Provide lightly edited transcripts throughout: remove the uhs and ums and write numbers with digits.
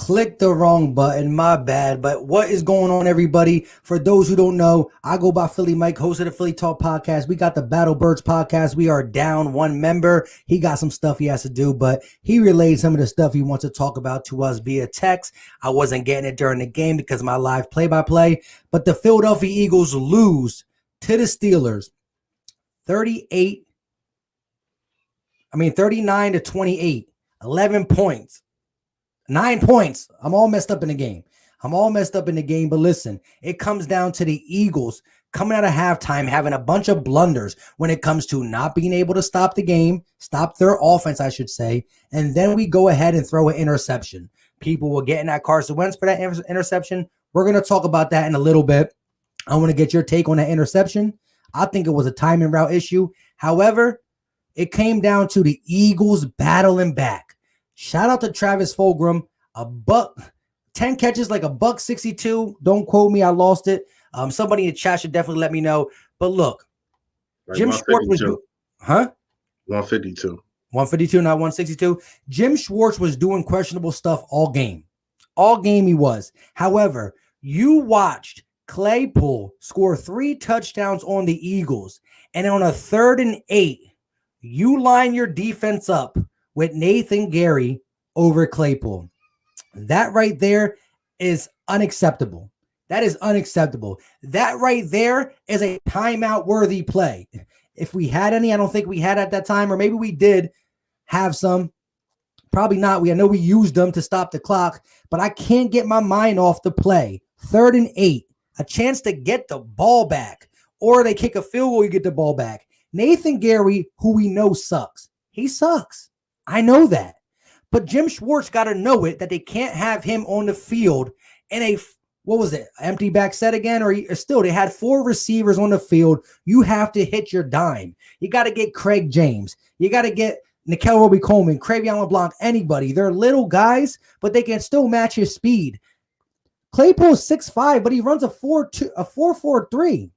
Click the wrong button, my bad. But what is going on, everybody? For those who don't know, I go by Philly Mike, host of the Philly Talk podcast. We got the Battle Birds podcast. We are down one member. He got some stuff he has to do, but he relayed some of the stuff he wants to talk about to us via text. I wasn't getting it during the game because of my live play-by-play. But the Philadelphia Eagles lose to the Steelers 39 to 28, 11 points. 9 points. I'm all messed up in the game. But listen, it comes down to the Eagles coming out of halftime having a bunch of blunders when it comes to not being able to stop the game, stop their offense, I should say, and then we go ahead and throw an interception. People were getting at Carson Wentz for that interception. We're going to talk about that in a little bit. I want to get your take on that interception. I think it was a timing route issue. However, it came down to the Eagles battling back. Shout out to Travis Fulgham, 10 catches, like $162. Don't quote me, I lost it. Somebody in the chat should definitely let me know. But look, like Jim Schwartz was 152, 152, not 162. Jim Schwartz was doing questionable stuff all game. All game he was. However, you watched Claypool score 3 touchdowns on the Eagles, and on a 3rd and 8, you line your defense up with Nathan Gerry over Claypool. That right there is unacceptable. That is unacceptable. That right there is a timeout-worthy play. If we had any, I don't think we had at that time, or maybe we did have some. Probably not. I know we used them to stop the clock, but I can't get my mind off the play. 3rd and 8, a chance to get the ball back, or they kick a field goal, you get the ball back. Nathan Gerry, who we know sucks. He sucks. I know that. But Jim Schwartz got to know it, that they can't have him on the field in a, empty back set again? Or still, they had 4 receivers on the field. You have to hit your dime. You got to get Craig James. You got to get Nikel Roby-Coleman, Cravion LeBlanc, anybody. They're little guys, but they can still match his speed. Claypool's 6'5", but he runs a 4.43.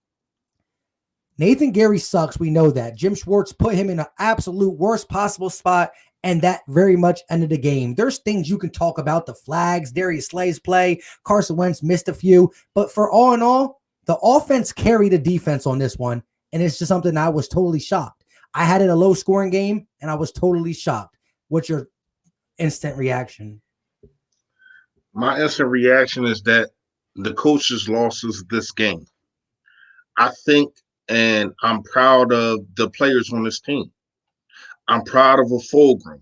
Nathan Gerry sucks. We know that. Jim Schwartz put him in the absolute worst possible spot, and that very much ended the game. There's things you can talk about, the flags, Darius Slay's play, Carson Wentz missed a few, but for all in all, the offense carried the defense on this one, and it's just something I was totally shocked. I had it a low-scoring game, and I was totally shocked. What's your instant reaction? My instant reaction is that the coaches lost this game. I think, and I'm proud of the players on this team. I'm proud of a Fulgham.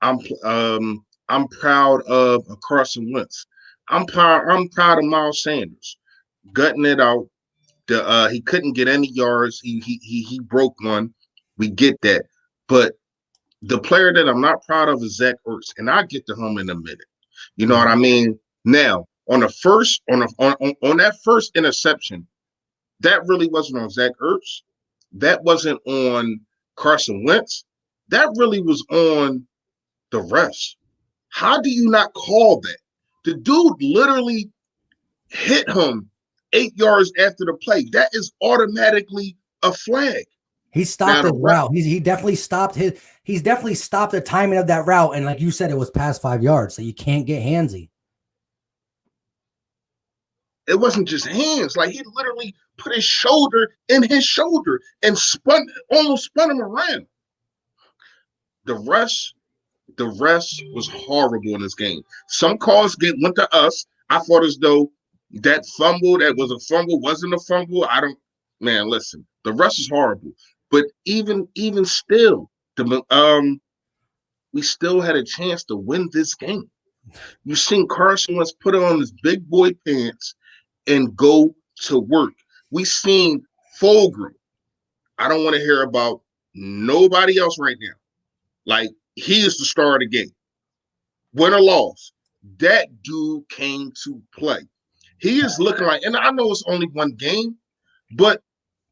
I'm proud of a Carson Wentz. I'm proud of Miles Sanders, gutting it out. He couldn't get any yards. He broke one. We get that, but the player that I'm not proud of is Zach Ertz, and I'll get to him in a minute. You know what I mean? Now, on that first interception, that really wasn't on Zach Ertz. That wasn't on Carson Wentz. That really was on the refs. How do you not call that? The dude literally hit him 8 yards after the play. That is automatically a flag. He stopped the route. He's definitely stopped the timing of that route. And like you said, it was past 5 yards, so you can't get handsy. It wasn't just hands. Like, he literally put his shoulder in his shoulder and almost spun him around. The rest was horrible in this game. Some calls went to us. I thought as though that fumble, that was a fumble, wasn't a fumble. Listen, the rest is horrible. But even still, we still had a chance to win this game. You seen Carson Wentz put on his big boy pants and go to work. We seen Fulgham. I don't want to hear about nobody else right now. Like, he is the star of the game. Win or loss, that dude came to play. He is looking like, and I know it's only one game, but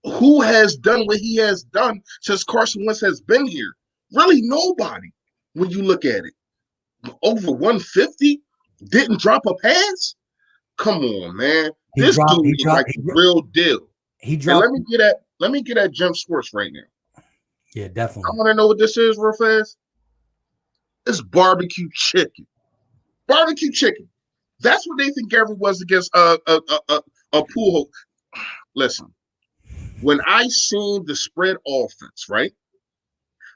who has done what he has done since Carson Wentz has been here? Really nobody, when you look at it. Over 150, didn't drop a pass? Come on, man. This dude is like the real deal. Let me get at Jim Schwartz right now. Yeah, definitely. I want to know what this is real fast. It's barbecue chicken. Barbecue chicken. That's what Nathan Gerry was against a pool. Listen, when I seen the spread offense, right?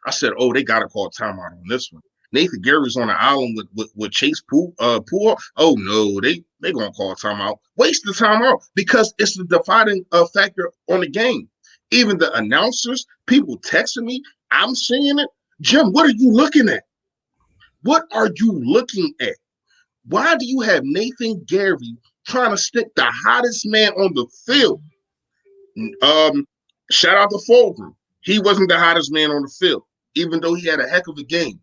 I said, "Oh, they gotta call timeout on this one." Nathan Gerry's on the island with Chase Poole. Oh no, they gonna call timeout. Waste the timeout because it's the defining factor on the game. Even the announcers, people texting me, I'm seeing it. Jim, what are you looking at? What are you looking at? Why do you have Nathan Gerry trying to stick the hottest man on the field? Shout out to Fulgham. He wasn't the hottest man on the field, even though he had a heck of a game.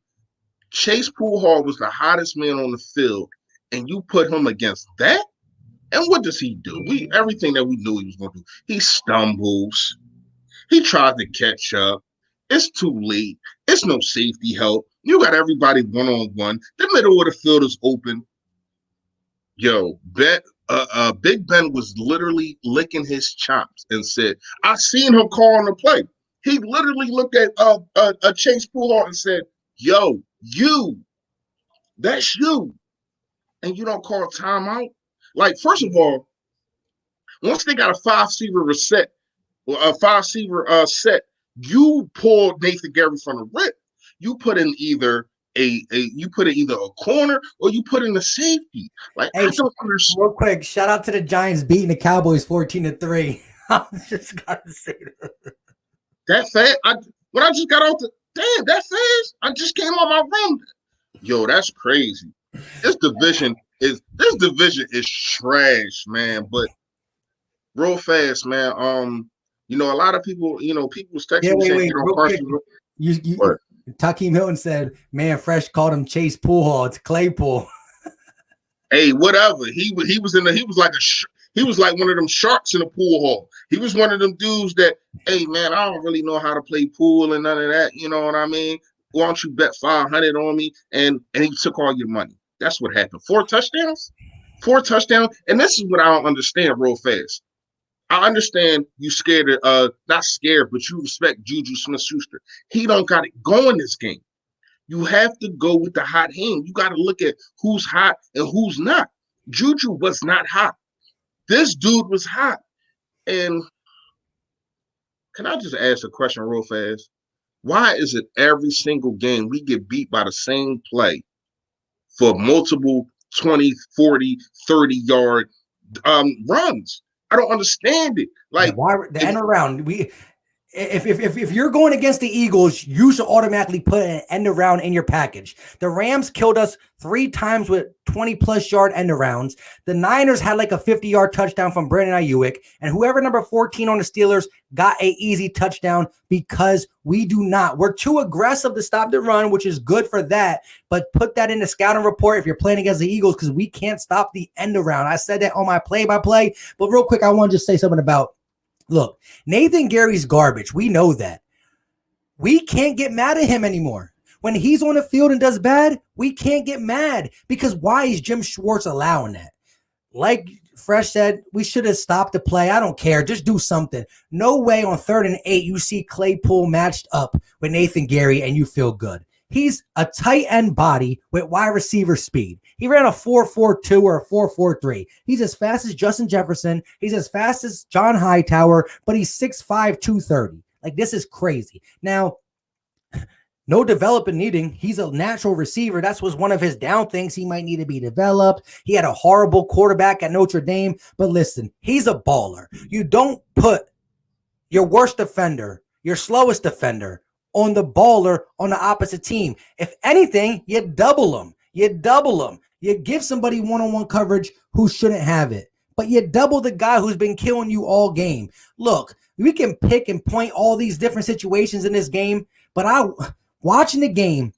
Chase Poole was the hottest man on the field, and you put him against that? And what does he do? Everything that we knew he was going to do. He stumbles. He tries to catch up. It's too late. It's no safety help. You got everybody one-on-one. The middle of the field is open. Yo, Big Ben was literally licking his chops and said, I seen him calling the play. He literally looked at Chase Poole and said, yo, that's you. And you don't call timeout? Like, first of all, once they got a five-receiver set, you pull Nathan Gerry from the rip. You put in either a corner or you put in a safety. Like, hey, I don't understand. Real quick, shout out to the Giants beating the Cowboys 14-3. I just gotta say that fast. When I just got off that fast. I just came on my room. Yo, that's crazy. This division is trash, man. But real fast, man. A lot of people, people was texting me saying, Takeem Hilton said, "Man, Fresh called him Chase Poole. It's Claypool." Hey, whatever. He was like one of them sharks in the pool hall. He was one of them dudes that, hey man, I don't really know how to play pool and none of that. You know what I mean? Why don't you bet 500 on me? And he took all your money. That's what happened. 4 touchdowns. And this is what I don't understand real fast. I understand you scared of, not scared, but you respect Juju Smith-Schuster. He don't got it going this game. You have to go with the hot hand. You got to look at who's hot and who's not. Juju was not hot. This dude was hot. And can I just ask a question real fast? Why is it every single game we get beat by the same play for multiple 20, 40, 30-yard runs? I don't understand it. Like, why the end around? If you're going against the Eagles, you should automatically put an end around in your package. The Rams killed us 3 times with 20-plus yard end arounds. The Niners had like a 50-yard touchdown from Brandon Ayuk, and whoever number 14 on the Steelers got an easy touchdown because we do not. We're too aggressive to stop the run, which is good for that, but put that in the scouting report if you're playing against the Eagles because we can't stop the end around. I said that on my play-by-play, but real quick, I want to just say something about look, Nathan Gerry's garbage. We know that. We can't get mad at him anymore. When he's on the field and does bad, we can't get mad because why is Jim Schwartz allowing that? Like Fresh said, we should have stopped the play. I don't care. Just do something. No way on 3rd and 8 you see Claypool matched up with Nathan Gerry and you feel good. He's a tight end body with wide receiver speed. He ran a 4.42 or a 4.43. He's as fast as Justin Jefferson. He's as fast as John Hightower, but he's 6'5", 230. Like, this is crazy. Now, no development needing. He's a natural receiver. That was one of his down things. He might need to be developed. He had a horrible quarterback at Notre Dame. But listen, he's a baller. You don't put your worst defender, your slowest defender, on the baller on the opposite team. If anything, you double them. You give somebody one-on-one coverage who shouldn't have it. But you double the guy who's been killing you all game. Look, we can pick and point all these different situations in this game, but watching the game,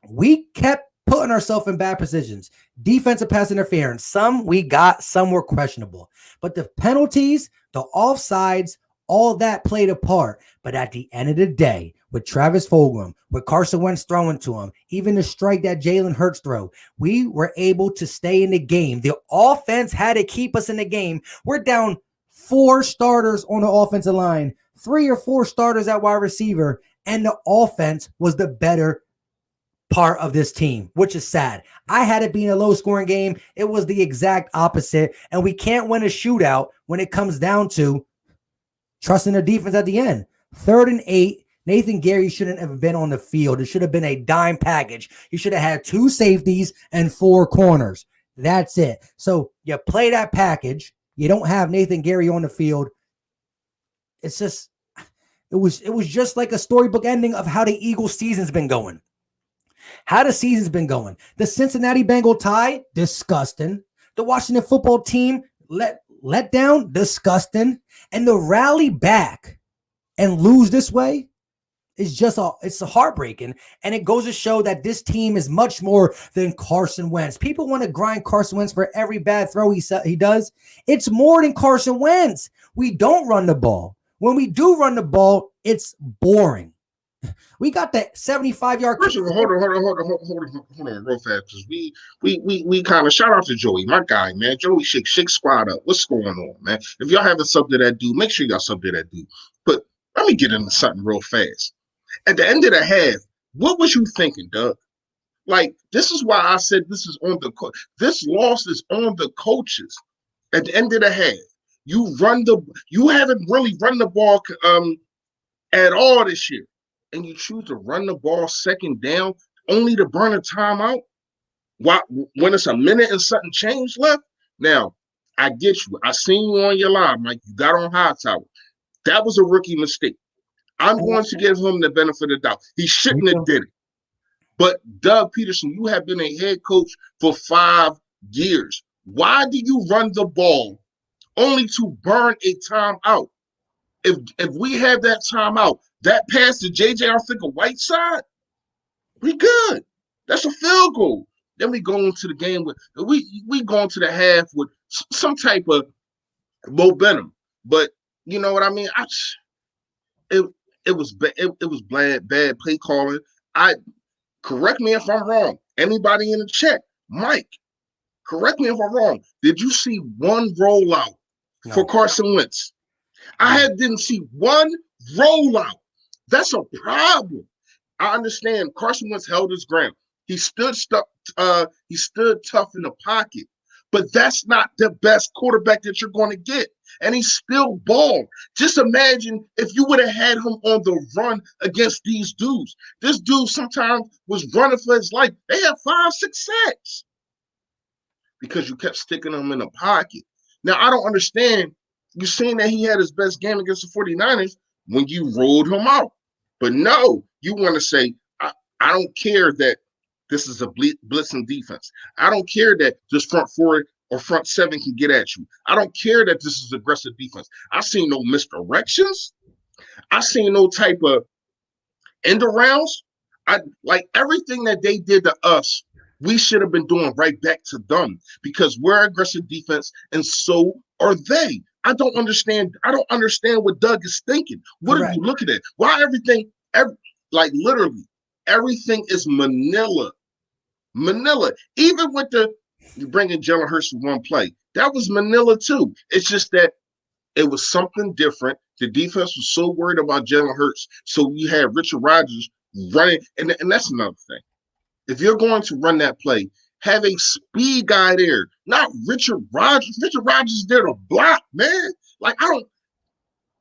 we kept putting ourselves in bad positions. Defensive pass interference. Some we got, some were questionable. But the penalties, the offsides, all that played a part. But at the end of the day, with Travis Fulgham, with Carson Wentz throwing to him, even the strike that Jalen Hurts throw, we were able to stay in the game. The offense had to keep us in the game. We're down 4 starters on the offensive line, 3 or 4 starters at wide receiver, and the offense was the better part of this team, which is sad. I had it being a low scoring game. It was the exact opposite. And we can't win a shootout when it comes down to trusting the defense at the end. 3rd and 8. Nathan Gerry shouldn't have been on the field. It should have been a dime package. He should have had 2 safeties and 4 corners. That's it. So you play that package. You don't have Nathan Gerry on the field. It's just, it was just like a storybook ending of how the Eagles season's been going. How the season's been going. The Cincinnati Bengal tie, disgusting. The Washington football team let down, disgusting. And the rally back and lose this way is just it's heartbreaking. And it goes to show that this team is much more than Carson Wentz. People want to grind Carson Wentz for every bad throw he does. It's more than Carson Wentz. We don't run the ball. When we do run the ball, it's boring. We got that 75-yard. Hold on, real fast, because we kind of shout out to Joey, my guy, man. Joey, shake squad up. What's going on, man? If y'all haven't subbed to that dude, make sure y'all sub to that dude. But let me get into something real fast. At the end of the half, what was you thinking, Doug? Like, this is why I said this is on the this loss is on the coaches. At the end of the half, you haven't really run the ball at all this year, and you choose to run the ball 2nd down only to burn a timeout. When it's a minute and something change left. Now, I get you. I seen you on your line, Mike. You got on Hightower. That was a rookie mistake. I'm going to give him the benefit of the doubt. He shouldn't have did it. But Doug Pederson, you have been a head coach for 5 years. Why do you run the ball only to burn a timeout? If we have that timeout, that pass to JJ Arthur-Whiteside, we good. That's a field goal. Then we go into the game with we go into the half with some type of momentum. But you know what I mean? It was bad play calling. Correct me if I'm wrong. Anybody in the chat, Mike, correct me if I'm wrong. Did you see one rollout for Carson Wentz? I didn't see one rollout. That's a problem. I understand Carson Wentz held his ground. He stood tough in the pocket. But that's not the best quarterback that you're going to get. And he still balled. Just imagine if you would have had him on the run against these dudes. This dude sometimes was running for his life. They had 5, 6 sacks because you kept sticking him in the pocket. Now, I don't understand. You're saying that he had his best game against the 49ers when you rolled him out. But no, you want to say, I don't care that this is a blitzing defense. I don't care that this front 4 or front 7 can get at you. I don't care that this is aggressive defense. I seen no misdirections. I seen no type of end arounds. Like everything that they did to us, we should have been doing right back to them because we're aggressive defense and so are they. I don't understand what Doug is thinking. What are you looking at? Why literally everything is Manila. Even with you bringing Jalen Hurts for one play, that was Manila too. It's just that it was something different. The defense was so worried about Jalen Hurts, so you had Richard Rodgers running, and that's another thing. If you're going to run that play, have a speed guy there, not Richard Rodgers. Richard Rodgers is there to block, man. Like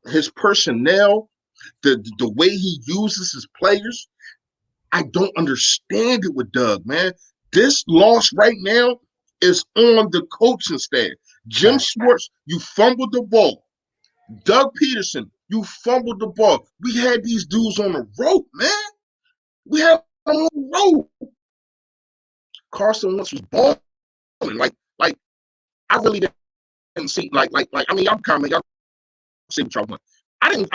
his personnel, the way he uses his players. I don't understand it with Doug, man. This loss right now is on the coaching staff. Jim Schwartz, you fumbled the ball. Doug Pederson, you fumbled the ball. We had these dudes on the rope, man. We had them on the rope. Carson Wentz was balling. Like I really didn't see I mean, y'all comment, y'all see what y'all want. I think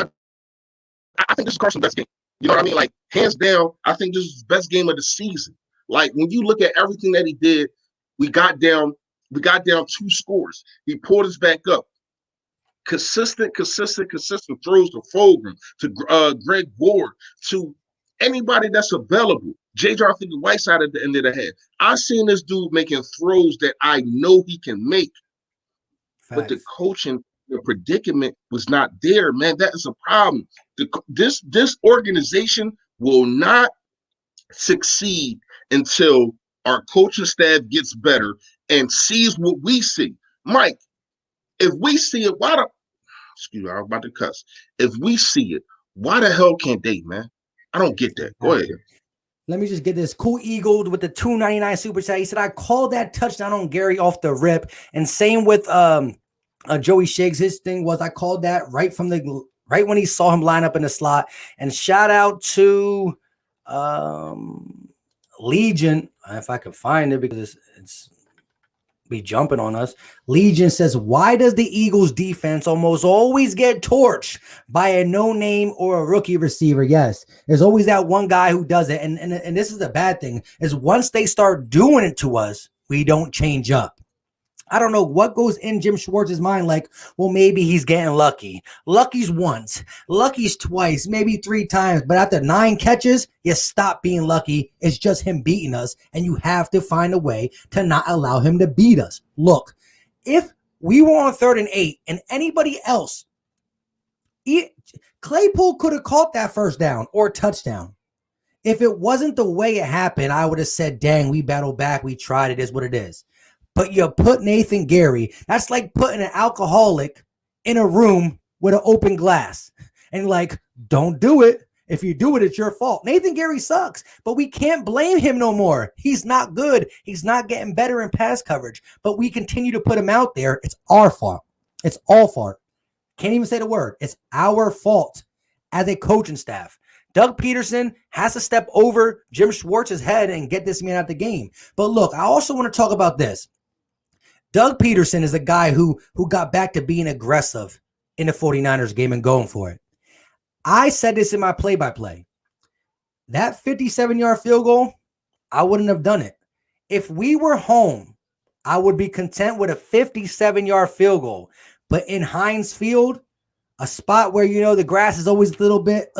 this is Carson's best game. You know what I mean? Like, hands down, I think this is the best game of the season. Like, when you look at everything that he did, we got down 2 scores. He pulled us back up. Consistent throws to Fulgham, to Greg Ward, to anybody that's available. J.J. Arthur-Whiteside at the end of the half. I seen this dude making throws that I know he can make. Facts. But the coaching, the predicament was not there, man. That is a problem. This organization will not succeed until our coaching staff gets better and sees what we see. Mike, if we see it, why the excuse me, I was about to cuss. If we see it, why the hell can't they, man? I don't get that. Go ahead. Let me just get this. Cool Eagle with the $2.99 super chat. He said, I called that touchdown on Gerry off the rip. And same with Joey Shiggs. His thing was I called that right when he saw him line up in the slot. And shout out to Legion, if I could find it, because it's be jumping on us. Legion says, why does the Eagles defense almost always get torched by a no-name or a rookie receiver? Yes, there's always that one guy who does it. And this is the bad thing, is once they start doing it to us, we don't change up. I don't know what goes in Jim Schwartz's mind. Like, well, maybe he's getting lucky. Lucky's once, lucky's twice, maybe 3 times. But after 9 catches, you stop being lucky. It's just him beating us. And you have to find a way to not allow him to beat us. Look, if we were on 3rd and 8 and anybody else, Claypool could have caught that first down or touchdown. If it wasn't the way it happened, I would have said, dang, we battled back. We tried. It is what it is. But you put Nathan Gerry, that's like putting an alcoholic in a room with an open glass. And like, don't do it. If you do it, it's your fault. Nathan Gerry sucks, but we can't blame him no more. He's not good. He's not getting better in pass coverage. But we continue to put him out there. It's our fault. It's all fault. Can't even say the word. It's our fault as a coaching staff. Doug Pederson has to step over Jim Schwartz's head and get this man out the game. But look, I also want to talk about this. Doug Pederson is a guy who got back to being aggressive in the 49ers game and going for it. I said this in my play-by-play. That 57-yard field goal, I wouldn't have done it. If we were home, I would be content with a 57-yard field goal. But in Heinz Field, a spot where, the grass is always a little bit,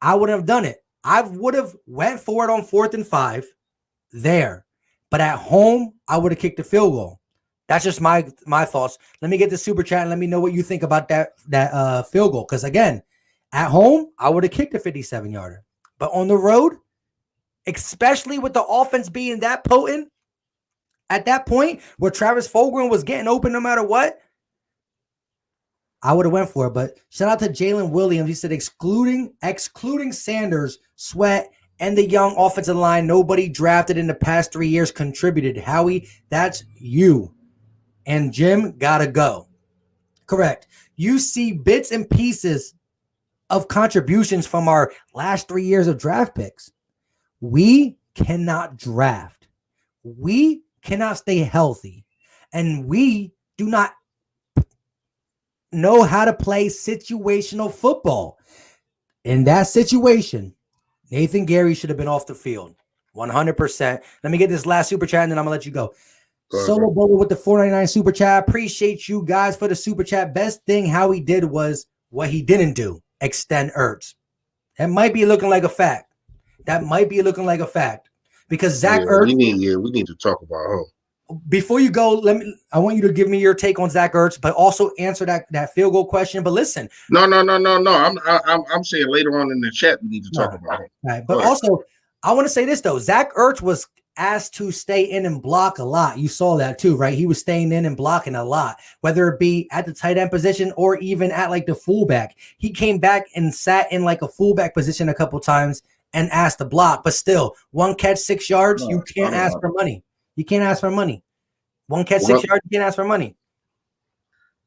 I wouldn't have done it. I would have went for it on 4th and 5 there. But at home, I would have kicked the field goal. That's just my thoughts. Let me get the super chat and let me know what you think about that field goal. Because again, at home, I would have kicked a 57-yarder. But on the road, especially with the offense being that potent, at that point where Travis Fulgham was getting open no matter what, I would have went for it. But shout out to Jalen Williams. He said, excluding Sanders, Sweat, and the young offensive line, nobody drafted in the past 3 years contributed. Howie, that's you. And Jim gotta go. Correct. You see bits and pieces of contributions from our last 3 years of draft picks. We cannot draft. We cannot stay healthy. And we do not know how to play situational football. In that situation, Nathan Gerry should have been off the field. 100%. Let me get this last super chat and then I'm going to let you go. Solo Bowler with the $4.99 super chat. Appreciate you guys for the super chat. Best thing Howie did was what he didn't do. Extend Ertz. That might be looking like a fact. Because Zach Ertz. We need to talk about him. Before you go, I want you to give me your take on Zach Ertz, but also answer that field goal question. But listen. No. I'm saying later on in the chat we need to talk about him. Right. But also, I want to say this though. Zach Ertz was asked to stay in and block a lot. You saw that too, right? He was staying in and blocking a lot, whether it be at the tight end position or even at like the fullback. He came back and sat in like a fullback position a couple times and asked to block. But still, 1 catch, 6 yards. You can't ask for money. You can't ask for money. 1 catch, 6 yards, you can't ask for money.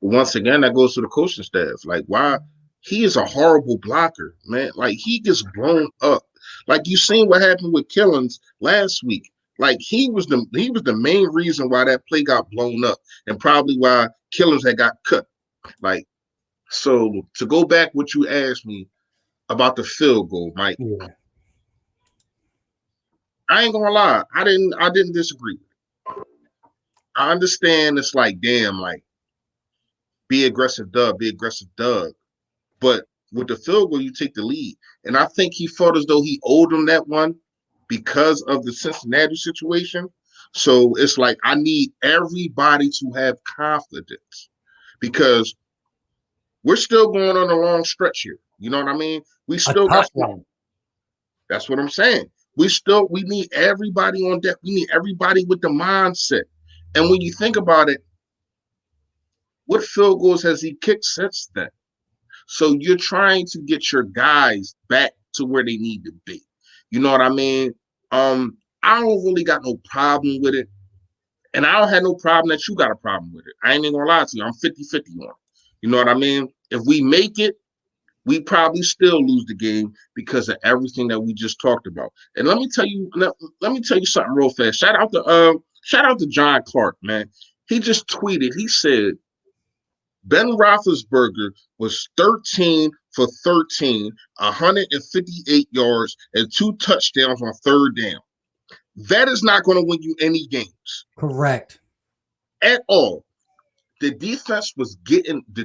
Once again, that goes to the coaching staff. Like, why? He is a horrible blocker, man. Like, he gets blown up. Like, you seen what happened with Killings last week. Like, he was the main reason why that play got blown up and probably why Killings had got cut. Like, so to go back what you asked me about the field goal, Mike. Yeah. I ain't gonna lie, I didn't disagree. I understand it's like, damn, like, be aggressive, Doug. But with the field goal, you take the lead. And I think he felt as though he owed him that one because of the Cincinnati situation. So it's like, I need everybody to have confidence because we're still going on a long stretch here. You know what I mean? We still got one. That's what I'm saying. We need everybody on deck. We need everybody with the mindset. And when you think about it, what field goals has he kicked since then? So you're trying to get your guys back to where they need to be. You know what I mean? I don't really got no problem with it. And I don't have no problem that you got a problem with it. I ain't even gonna lie to you. I'm 50-50 on it. You know what I mean? If we make it, we probably still lose the game because of everything that we just talked about. And let me tell you something real fast. Shout out to John Clark, man. He just tweeted. He said Ben Roethlisberger was 13 for 13, 158 yards, and 2 touchdowns on third down. That is not going to win you any games. Correct. At all. The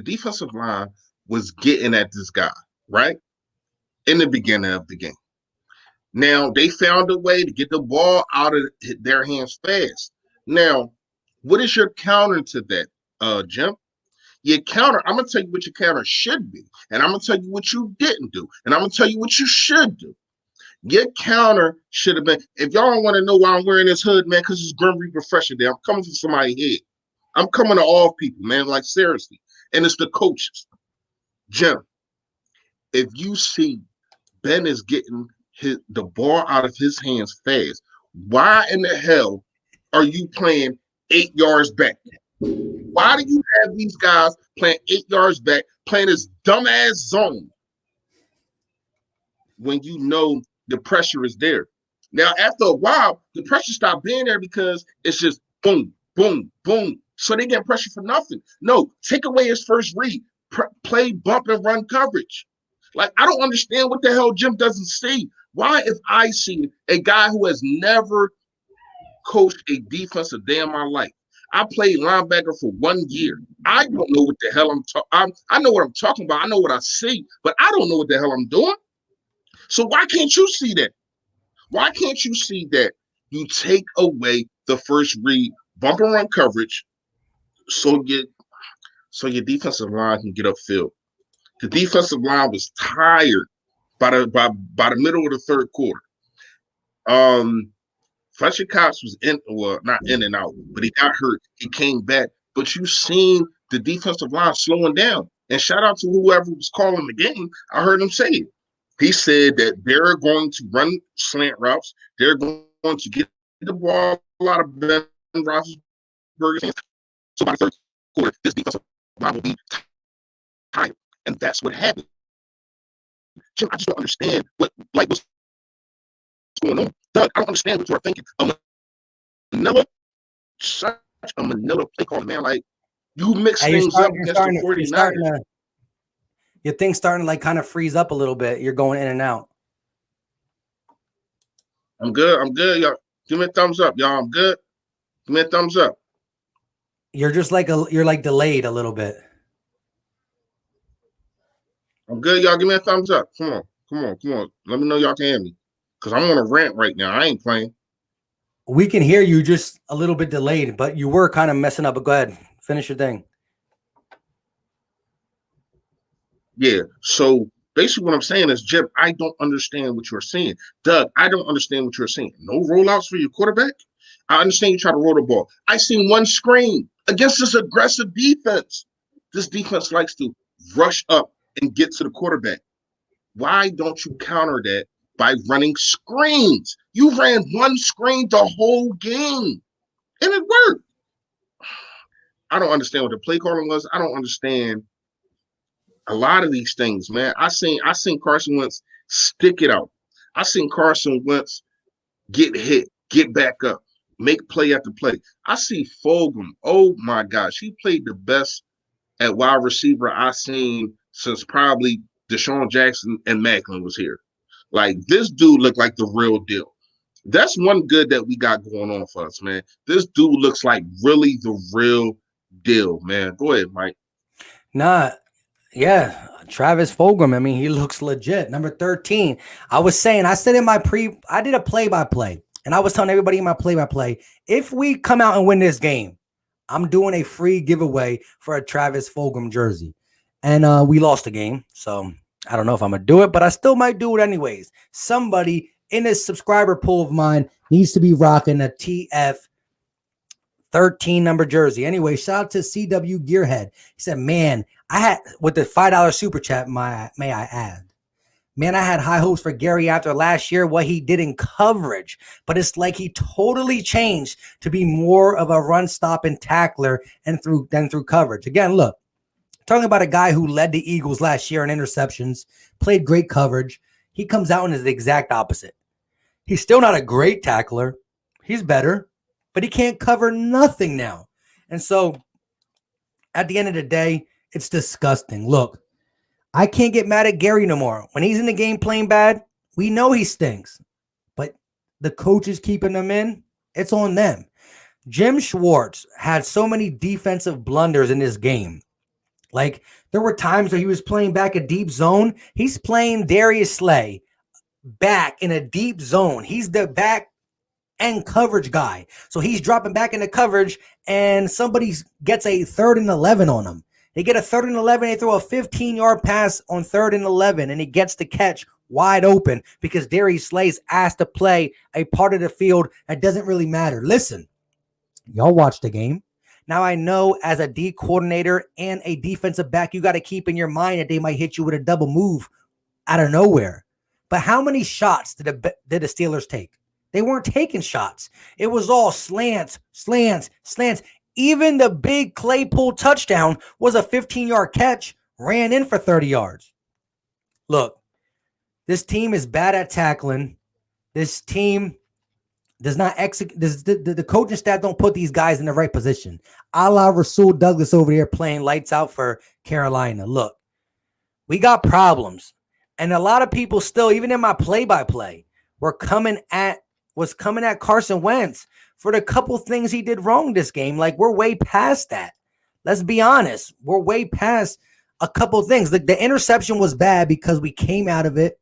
defensive line was getting at this guy, right? In the beginning of the game. Now, they found a way to get the ball out of their hands fast. Now, what is your counter to that, Jim? Your counter, I'm going to tell you what your counter should be, and I'm going to tell you what you didn't do, and I'm going to tell you what you should do. Your counter should have been, if y'all don't want to know why I'm wearing this hood, man, because it's Grim Reaper Fresher Day. I'm coming from somebody's head. I'm coming to all people, man, like seriously. And it's the coaches. Jim, if you see Ben is getting the ball out of his hands fast, why in the hell are you playing 8 yards back? Why do you have these guys playing 8 yards back, playing this dumbass zone when you know the pressure is there? Now, after a while, the pressure stopped being there because it's just boom, boom, boom. So they get pressure for nothing. No, take away his first read, play bump and run coverage. Like, I don't understand what the hell Jim doesn't see. Why, if I see a guy who has never coached a defensive day in my life, I played linebacker for 1 year. I don't know what the hell I'm talking. I know what I'm talking about. I know what I see, but I don't know what the hell I'm doing. So why can't you see that? Why can't you see that you take away the first read, bump and run coverage, so your defensive line can get upfield? The defensive line was tired by the middle of the third quarter. Fletcher Cox was not in and out, but he got hurt. He came back. But you've seen the defensive line slowing down. And shout out to whoever was calling the game. I heard him say it. He said that they're going to run slant routes. They're going to get the ball out of Ben Roethlisberger's hands. So by the third quarter, this defensive line will be tired. And that's what happened. Jim, I just don't understand what's going on. Doug, I don't understand what you are thinking. Such a Manila play call, man. Like, you mix things up against the 49ers. Your thing's starting to like kind of freeze up a little bit. You're going in and out. I'm good, y'all. Give me a thumbs up, y'all. I'm good. Give me a thumbs up. You're just like you're like delayed a little bit. I'm good, y'all. Give me a thumbs up. Come on. Let me know y'all can hear me. Because I'm on a rant right now. I ain't playing. We can hear you just a little bit delayed, but you were kind of messing up. But go ahead. Finish your thing. Yeah. So basically what I'm saying is, Jim, I don't understand what you're saying. Doug, I don't understand what you're saying. No rollouts for your quarterback? I understand you try to roll the ball. I seen one screen against this aggressive defense. This defense likes to rush up and get to the quarterback. Why don't you counter that by running screens? You ran one screen the whole game, and it worked. I don't understand what the play calling was. I don't understand a lot of these things, man. I seen Carson Wentz stick it out. I seen Carson Wentz get hit, get back up, make play after play. I see Fulgham. Oh my gosh, he played the best at wide receiver I've seen since probably Deshaun Jackson and Macklin was here. Like, this dude looked like the real deal. That's one good that we got going on for us, man. This dude looks like really the real deal, man. Go ahead, Mike. Yeah, Travis Fulgham. I mean, he looks legit. Number 13. I said in I did a play-by-play, and I was telling everybody in my play-by-play, if we come out and win this game, I'm doing a free giveaway for a Travis Fulgham jersey. And we lost the game, so I don't know if I'm going to do it, but I still might do it anyways. Somebody in this subscriber pool of mine needs to be rocking a TF 13 number jersey. Anyway, shout out to CW Gearhead. He said, man, I had with the $5 super chat, may I add. Man, I had high hopes for Gerry after last year, what he did in coverage, but it's like he totally changed to be more of a run stop and tackler than through coverage. Again, look, talking about a guy who led the Eagles last year in interceptions, played great coverage. He comes out and is the exact opposite. He's still not a great tackler. He's better, but he can't cover nothing now. And so at the end of the day, it's disgusting. Look, I can't get mad at Gerry no more. When he's in the game playing bad, we know he stinks. But the coaches keeping him in, it's on them. Jim Schwartz had so many defensive blunders in this game. Like, there were times where he was playing back a deep zone. He's playing Darius Slay back in a deep zone. He's the back end coverage guy. So he's dropping back into coverage, and somebody gets a 3rd and 11 on him. They get a 3rd and 11. They throw a 15-yard pass on 3rd and 11, and he gets the catch wide open because Darius Slay's asked to play a part of the field that doesn't really matter. Listen, y'all watch the game. Now, I know as a D coordinator and a defensive back, you got to keep in your mind that they might hit you with a double move out of nowhere. But how many shots did the Steelers take? They weren't taking shots. It was all slants. Even the big Claypool touchdown was a 15-yard catch, ran in for 30 yards. Look, this team is bad at tackling. This team does not execute. The coaching staff don't put these guys in the right position. A la Rasul Douglas over here playing lights out for Carolina. Look, we got problems. And a lot of people still, even in my play-by-play, was coming at Carson Wentz for the couple things he did wrong this game. Like, we're way past that. Let's be honest. We're way past a couple things. The interception was bad because we came out of it.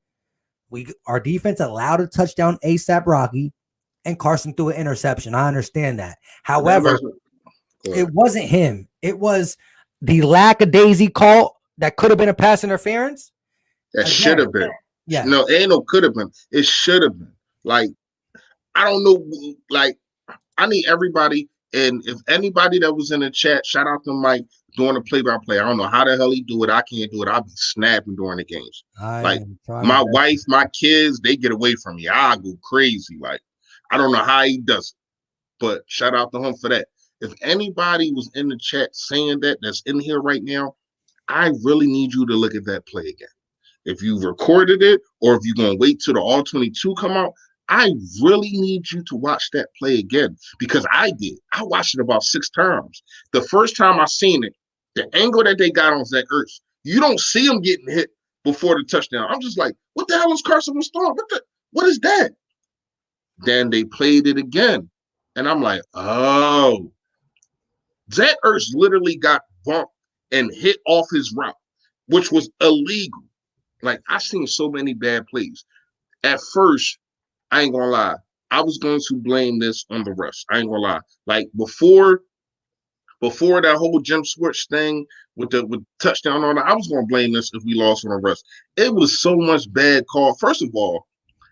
Our defense allowed a touchdown ASAP Rocky, and Carson threw an interception. I understand that. However, it wasn't him. It was the lackadaisy call that could have been a pass interference. That should have been. Yeah. No, it ain't no could have been. It should have been. Like, I don't know. Like, I need everybody. And if anybody that was in the chat, shout out to Mike doing the play-by-play. I don't know how the hell he do it. I can't do it. I'll be snapping during the games. Like, my wife, my kids, they get away from me. I go crazy. Like, I don't know how he does it. But shout out to him for that. If anybody was in the chat saying that's in here right now, I really need you to look at that play again. If you've recorded it or if you're going to wait till the All-22 come out, I really need you to watch that play again because I did. I watched it about 6 times. The first time I seen it, the angle that they got on Zach Ertz, you don't see him getting hit before the touchdown. I'm just like, what the hell is Carson was throwing? What is that? Then they played it again. And I'm like, oh. Zach Ertz literally got bumped and hit off his route, which was illegal. Like, I've seen so many bad plays. At first, I ain't gonna lie, I was going to blame this on the refs. I ain't gonna lie. Like, before that whole Jim Schwartz thing with touchdown on it, I was gonna blame this if we lost on the refs. It was so much bad call. First of all,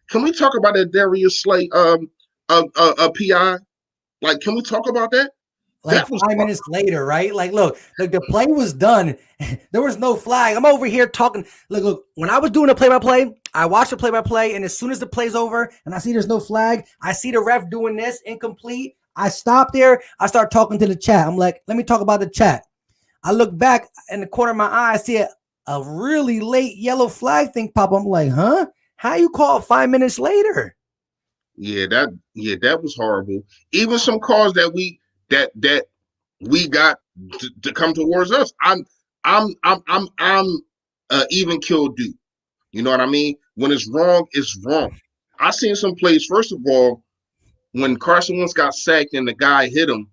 can we talk about that Darius Slay PI? Like, can we talk about that? Like 5 minutes later, right? Like, look, the play was done. There was no flag. I'm over here talking. Look, when I was doing the play-by-play, I watched the play-by-play, and as soon as the play's over and I see there's no flag, I see the ref doing this, incomplete. I stop there. I start talking to the chat. I'm like, let me talk about the chat. I look back in the corner of my eye. I see a really late yellow flag thing pop up. I'm like, huh? How you call 5 minutes later? Yeah, that was horrible. Even some calls that we got to come towards us. I'm even kill dude. You know what I mean? When it's wrong, it's wrong. I seen some plays. First of all, when Carson Wentz got sacked and the guy hit him,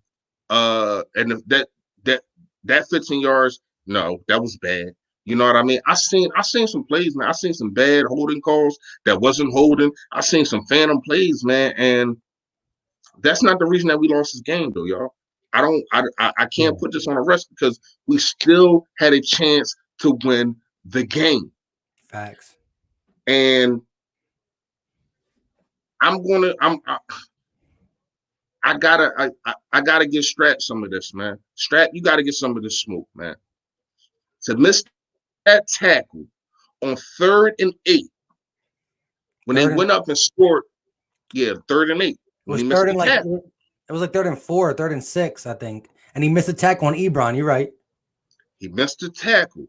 and that 15 yards, no, that was bad. You know what I mean? I seen some plays, man. I seen some bad holding calls that wasn't holding. I seen some phantom plays, man, and that's not the reason that we lost this game, though, y'all. I can't put this on the rest because we still had a chance to win the game. Facts. And I gotta give Strat some of this, man. Strat, you gotta get some of this smoke, man. To miss that tackle on 3rd and 8 when they went up and scored. Yeah, 3rd and 8 when he missed the tackle. It was like 3rd and 4, 3rd and 6, I think, and he missed a tackle on Ebron. You're right. He missed the tackle.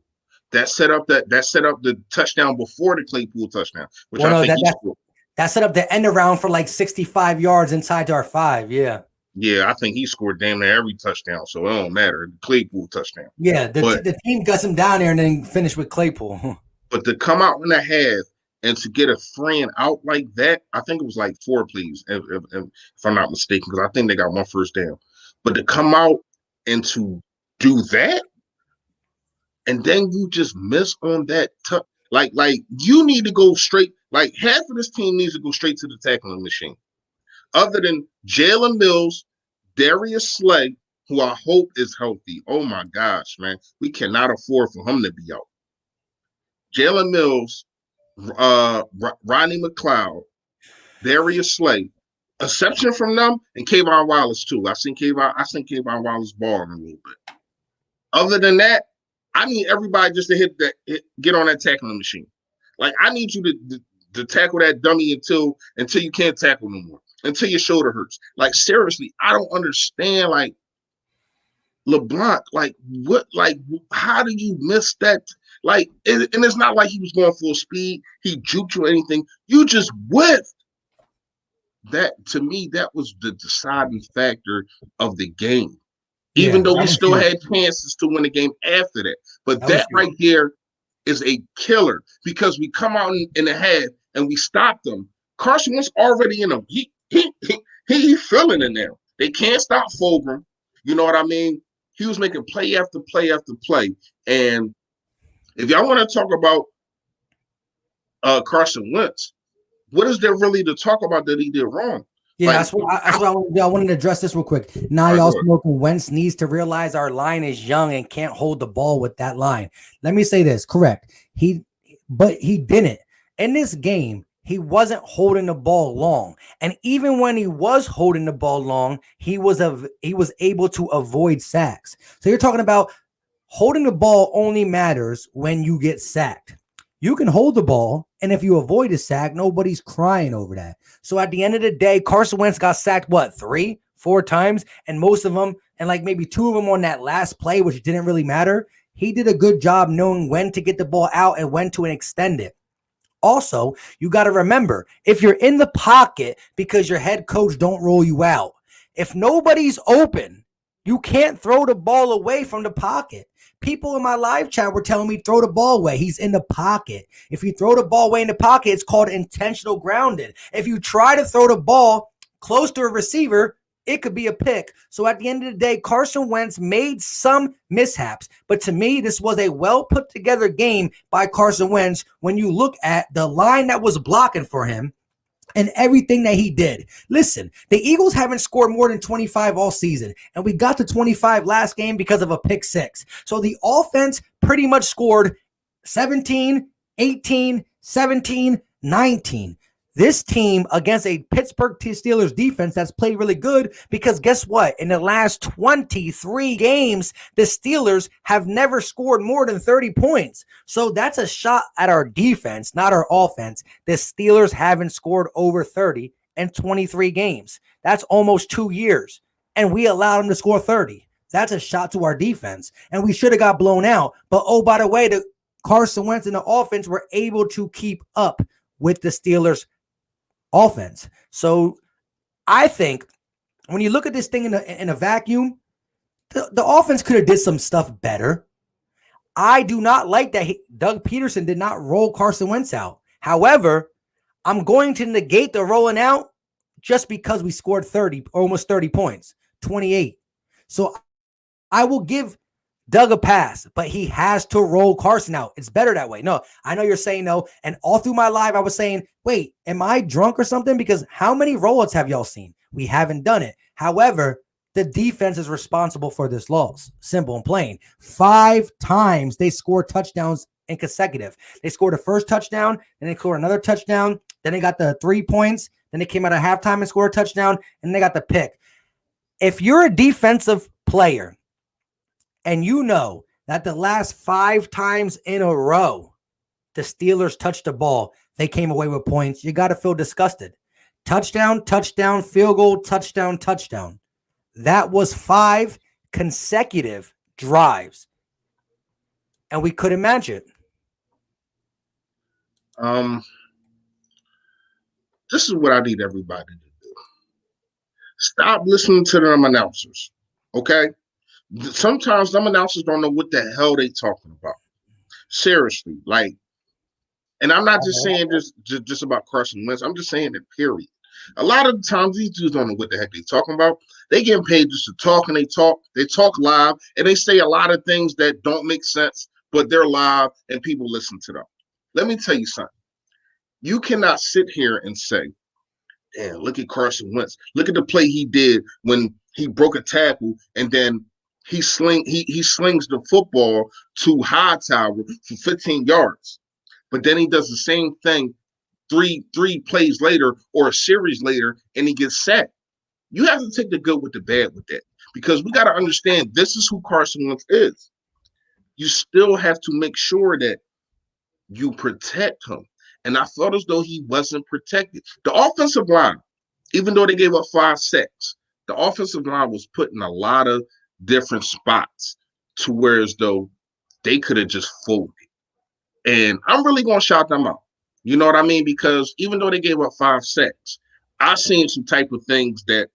That set up the touchdown before the Claypool touchdown, which that set up the end around for like 65 yards inside our 5. Yeah. Yeah, I think he scored damn near every touchdown, so it don't matter. The Claypool touchdown. Yeah, the team guts him down there and then finished with Claypool. But to come out in the half and to get a friend out like that, I think it was like 4 plays, if I'm not mistaken, because I think they got 1 first down. But to come out and to do that, and then you just miss on that like you need to go straight. Like half of this team needs to go straight to the tackling machine. Other than Jalen Mills, Darius Slay, who I hope is healthy. Oh my gosh, man, we cannot afford for him to be out. Jalen Mills, Ronnie McLeod, Darius Slay. Exception from them and Kayvon Wallace too. I think Kayvon Wallace balling a little bit. Other than that, I need everybody just to get on that tackling machine. Like I need you to tackle that dummy until you can't tackle no more, until your shoulder hurts. Like seriously, I don't understand. Like LeBlanc, like what? Like how do you miss that? Like and it's not like he was going full speed. He juked you or anything. You just whiffed. That to me, that was the deciding factor of the game. Even though we still had chances to win the game after that. But that right there is a killer because we come out in the half and we stop them. Carson Wentz already in them. He feeling it now. They can't stop Fulgham. You know what I mean? He was making play after play after play. And if y'all want to talk about Carson Wentz, what is there really to talk about that he did wrong? Yeah, that's what I wanted to address this real quick. Now y'all smoking. Wentz needs to realize our line is young and can't hold the ball with that line. Let me say this, correct. But he didn't. In this game, he wasn't holding the ball long. And even when he was holding the ball long, he was able to avoid sacks. So you're talking about holding the ball only matters when you get sacked. You can hold the ball, and if you avoid a sack, nobody's crying over that. So at the end of the day, Carson Wentz got sacked, 3, 4 times, and most of them, and like maybe 2 of them on that last play, which didn't really matter. He did a good job knowing when to get the ball out and when to extend it. Also, you got to remember, if you're in the pocket because your head coach don't roll you out, if nobody's open, you can't throw the ball away from the pocket. People in my live chat were telling me throw the ball away. He's in the pocket. If you throw the ball away in the pocket, it's called intentional grounding. If you try to throw the ball close to a receiver, it could be a pick. So at the end of the day, Carson Wentz made some mishaps. But to me, this was a well put together game by Carson Wentz when you look at the line that was blocking for him and everything that he did. Listen, the Eagles haven't scored more than 25 all season, and we got to 25 last game because of a pick 6. So the offense pretty much scored 17, 18, 17, 19. This team against a Pittsburgh Steelers defense that's played really good because guess what? In the last 23 games, the Steelers have never scored more than 30 points. So that's a shot at our defense, not our offense. The Steelers haven't scored over 30 in 23 games. That's almost 2 years. And we allowed them to score 30. That's a shot to our defense. And we should have got blown out. But oh, by the way, the Carson Wentz and the offense were able to keep up with the Steelers offense. So I think when you look at this thing in a vacuum, the offense could have did some stuff better. I do not like that Doug Pederson did not roll Carson Wentz out. However, I'm going to negate the rolling out just because we scored 30, almost 30 points, 28. So I will give Doug a pass, but he has to roll Carson out. It's better that way. No, I know you're saying no. And all through my live, I was saying, wait, am I drunk or something? Because how many rollouts have y'all seen? We haven't done it. However, the defense is responsible for this loss. Simple and plain. 5 times they scored touchdowns in consecutive. They scored a first touchdown, and they scored another touchdown, Then they got the 3 points. Then they came out of halftime and scored a touchdown, and they got the pick. If you're a defensive player and you know that the last 5 times in a row the Steelers touched the ball, they came away with points, you got to feel disgusted. Touchdown, touchdown, field goal, touchdown, touchdown. That was 5 consecutive drives, and we couldn't match it. This is what I need everybody to do. Stop listening to them announcers, okay? Sometimes them announcers don't know what the hell they talking about. Seriously, like, and I'm not just saying this just about Carson Wentz. I'm just saying that, period. A lot of the times, these dudes don't know what the heck they talking about. They getting paid just to talk, and they talk live, and they say a lot of things that don't make sense, but they're live, and people listen to them. Let me tell you something. You cannot sit here and say, damn, look at Carson Wentz. Look at the play he did when he broke a tackle, and then he slings the football to Hightower for 15 yards. But then he does the same thing three plays later or a series later, and he gets sacked. You have to take the good with the bad with that, because we got to understand this is who Carson Wentz is. You still have to make sure that you protect him. And I felt as though he wasn't protected. The offensive line, even though they gave up 5 sacks, the offensive line was put in a lot of different spots to where as though they could have just folded. And I'm really going to shout them out. You know what I mean? Because even though they gave up 5 sacks, I seen some type of blitzes that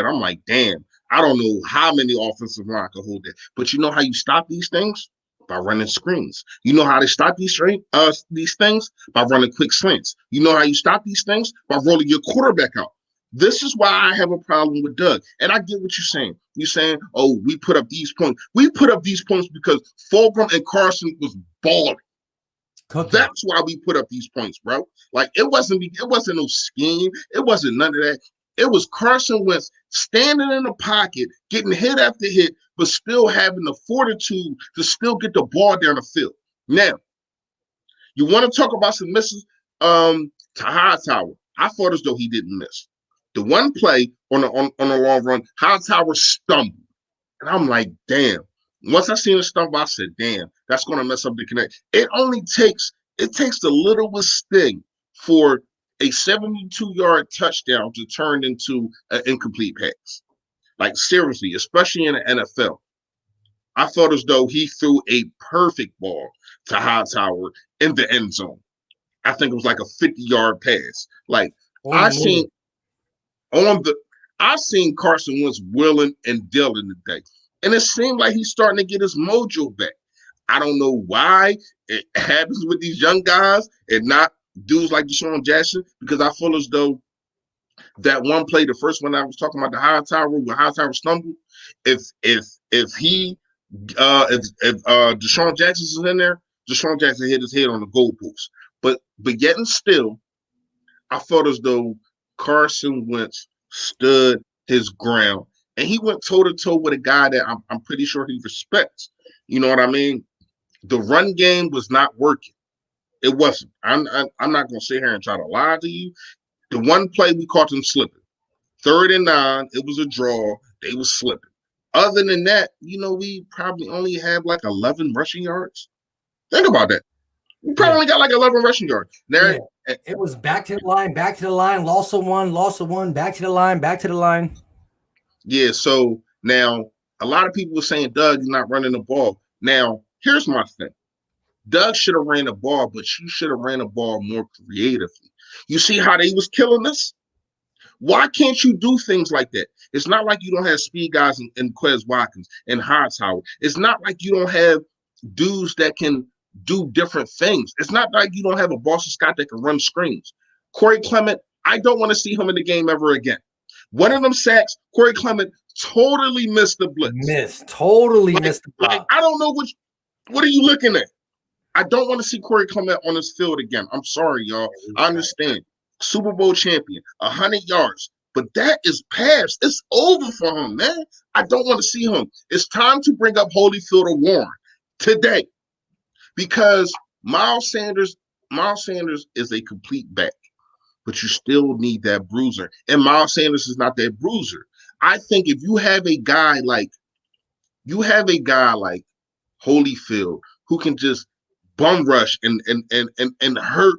I'm like, damn, I don't know how many offensive line could hold that. But you know how you stop these things? By running screens. You know how they stop these things? By running quick slants. You know how you stop these things? By rolling your quarterback out. This is why I have a problem with Doug. And I get what you're saying. You're saying, oh, we put up these points. We put up these points because Fulgham and Carson was balling. That's why we put up these points, bro. Like, it wasn't no scheme. It wasn't none of that. It was Carson Wentz standing in the pocket, getting hit after hit, but still having the fortitude to still get the ball down the field. Now, you want to talk about some misses to Hightower. I thought as though he didn't miss. The one play on the long run, Hightower stumbled. And I'm like, damn. Once I seen the stumble, I said, damn, that's going to mess up the connect. It takes the littlest thing for a 72-yard touchdown to turn into an incomplete pass. Like, seriously, especially in the NFL. I felt as though he threw a perfect ball to Hightower in the end zone. I think it was like a 50-yard pass. Like, I seen Carson Wentz willing and dealing today. And it seemed like he's starting to get his mojo back. I don't know why it happens with these young guys and not dudes like Deshaun Jackson, because I feel as though that one play, the first one I was talking about, the Hightower, where Hightower stumbled, if Deshaun Jackson's in there, Deshaun Jackson hit his head on the goalpost. But yet and still, I felt as though Carson Wentz stood his ground, and he went toe-to-toe with a guy that I'm pretty sure he respects. You know what I mean? The run game was not working. It wasn't. I'm not going to sit here and try to lie to you. The one play, we caught them slipping. 3rd and 9, it was a draw. They was slipping. Other than that, we probably only had like 11 rushing yards. Think about that. We probably only got like 11 rushing yards. There, it was back to the line, loss of one, back to the line. Yeah, so now a lot of people were saying Doug's not running the ball. Now, here's my thing. Doug should have ran the ball, but you should have ran the ball more creatively. You see how they was killing us? Why can't you do things like that? It's not like you don't have speed guys in Quez Watkins and Hightower. It's not like you don't have dudes that can do different things. It's not like you don't have a Boston Scott that can run screens. Corey Clement, I don't want to see him in the game ever again. One of them sacks, Corey Clement totally missed the blitz. Missed the block. I don't know what are you looking at? I don't want to see Corey Clement on this field again. I'm sorry, y'all. I understand. Super Bowl champion, 100 yards. But that is past. It's over for him, man. I don't want to see him. It's time to bring up Holyfield or Warren today, because Miles Sanders Miles Sanders is a complete back, but you still need that bruiser. And Miles Sanders is not that bruiser. I think if you have a guy like Holyfield who can just bum rush and hurt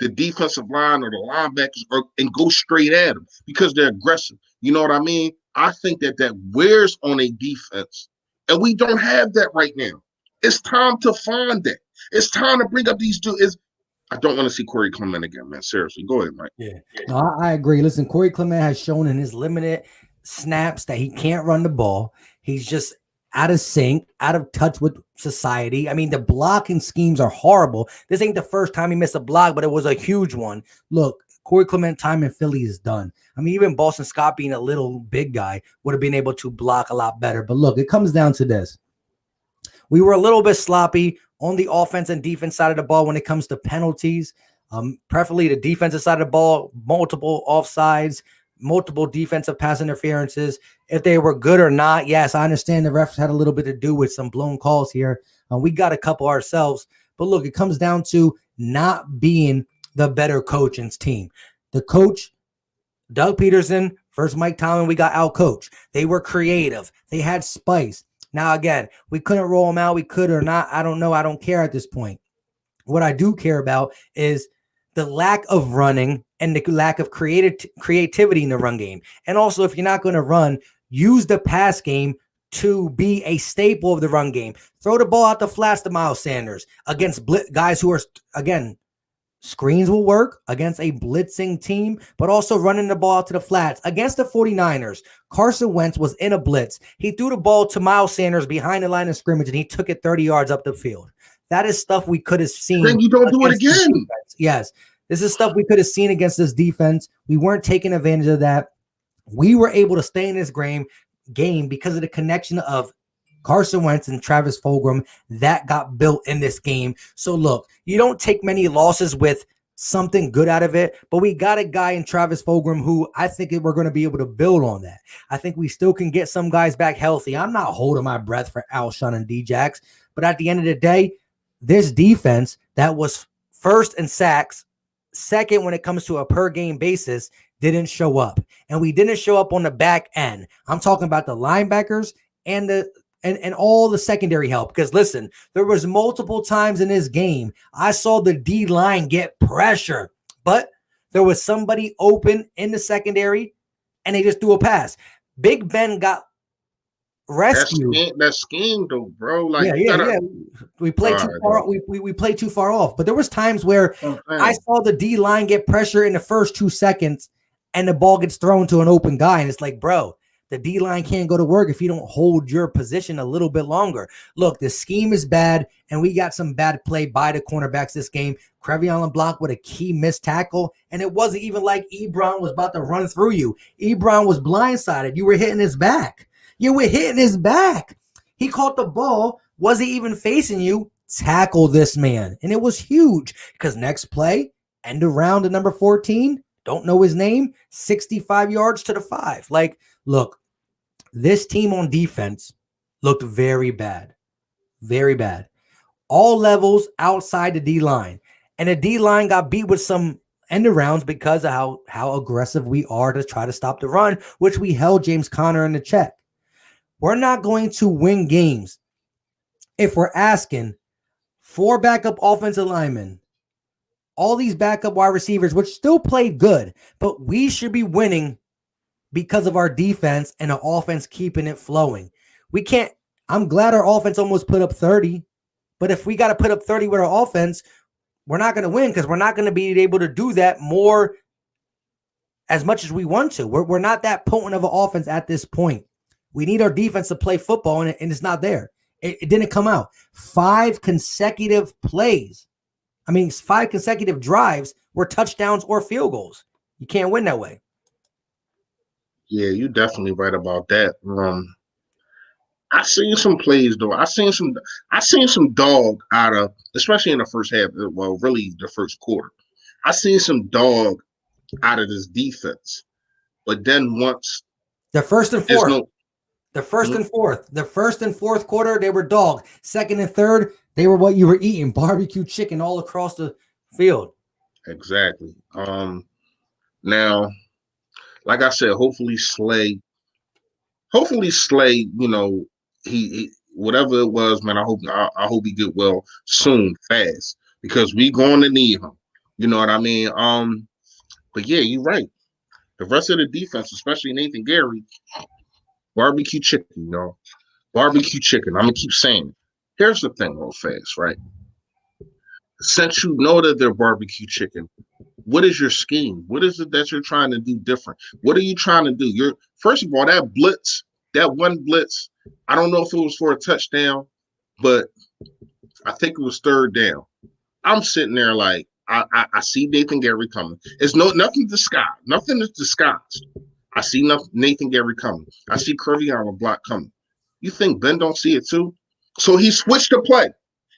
the defensive line or the linebackers and go straight at them because they're aggressive. You know what I mean? I think that wears on a defense, and we don't have that right now. It's time to find that. It's time to bring up these dudes. I don't want to see Corey Clement again, man. Seriously, go ahead, Mike. Yeah, no, I agree. Listen, Corey Clement has shown in his limited snaps that he can't run the ball. He's just out of sync, out of touch with society. I mean, the blocking schemes are horrible. This ain't the first time he missed a block, but it was a huge one. Look, Corey Clement time in Philly is done. I mean, even Boston Scott being a little big guy would have been able to block a lot better. But look, it comes down to this. We were a little bit sloppy on the offense and defense side of the ball when it comes to penalties. Preferably the defensive side of the ball, multiple offsides, multiple defensive pass interferences. If they were good or not, yes, I understand the refs had a little bit to do with some blown calls here. We got a couple ourselves. But look, it comes down to not being the better coaching's team. The coach, Doug Pederson versus Mike Tomlin, we got out-coached. They were creative. They had spice. Now, again, we couldn't roll them out. We could or not. I don't know. I don't care at this point. What I do care about is the lack of running and the lack of creativity in the run game. And also, if you're not going to run, use the pass game to be a staple of the run game. Throw the ball out the flats to Miles Sanders against guys who are, again, screens will work against a blitzing team, but also running the ball out to the flats. Against the 49ers, Carson Wentz was in a blitz. He threw the ball to Miles Sanders behind the line of scrimmage, and he took it 30 yards up the field. That is stuff we could have seen. Then you don't do it again. Yes, this is stuff we could have seen against this defense. We weren't taking advantage of that. We were able to stay in this game because of the connection of Carson Wentz and Travis Fulgham that got built in this game. So look, you don't take many losses with something good out of it, but we got a guy in Travis Fulgham who I think we're going to be able to build on that. I think we still can get some guys back healthy. I'm not holding my breath for Alshon and Djax, but at the end of the day, this defense that was first in sacks, second when it comes to a per game basis, didn't show up. And we didn't show up on the back end. I'm talking about the linebackers and all the secondary help. Because listen, there was multiple times in this game I saw the D line get pressure, but there was somebody open in the secondary and they just threw a pass. Big Ben got rescued. That scheme though, bro. Like yeah. We played too far. We played too far off. But there was times where I saw the D line get pressure in the first 2 seconds, and the ball gets thrown to an open guy, and it's like, bro, the D line can't go to work if you don't hold your position a little bit longer. Look, the scheme is bad, and we got some bad play by the cornerbacks this game. Crevion LeBlanc with a key missed tackle, and it wasn't even like Ebron was about to run through you. Ebron was blindsided. You were hitting his back. You were hitting his back. He caught the ball. Wasn't even facing you. Tackle this man. And it was huge because next play, end around to number 14. Don't know his name. 65 yards to the 5. Like, look, this team on defense looked very bad. Very bad. All levels outside the D-line. And the D-line got beat with some end arounds because of how aggressive we are to try to stop the run, which we held James Conner in the check. We're not going to win games if we're asking 4 backup offensive linemen, all these backup wide receivers, which still played good, but we should be winning because of our defense and the offense keeping it flowing. We can't. I'm glad our offense almost put up 30, but if we got to put up 30 with our offense, we're not going to win because we're not going to be able to do that more as much as we want to. We're not that potent of an offense at this point. We need our defense to play football, and it's not there. It didn't come out. 5 consecutive plays. 5 consecutive drives were touchdowns or field goals. You can't win that way. Yeah, you're definitely right about that. I seen some plays though. I seen some dog out of, especially in the first half. Well, really the first quarter. I seen some dog out of this defense. But then once the first and fourth. The first and fourth quarter, they were dog. Second and third, they were what you were eating, barbecue chicken all across the field. Exactly. Now, like I said, hopefully Slay, he whatever it was, man. I hope he get well soon, fast, because we going to need him. You know what I mean? But yeah, you're right. The rest of the defense, especially Nathan Gerry, barbecue chicken, y'all. Barbecue chicken. I'm gonna keep saying it. Here's the thing, real fast, right? Since you know that they're barbecue chicken, what is your scheme? What is it that you're trying to do different? What are you trying to do? You're first of all, that one blitz, I don't know if it was for a touchdown, but I think it was third down. I'm sitting there like I see Nathan Gerry coming. It's nothing disguised. Nothing is disguised. I see Nathan Gerry coming. I see Curvy on a block coming. You think Ben don't see it too? So he switched the play.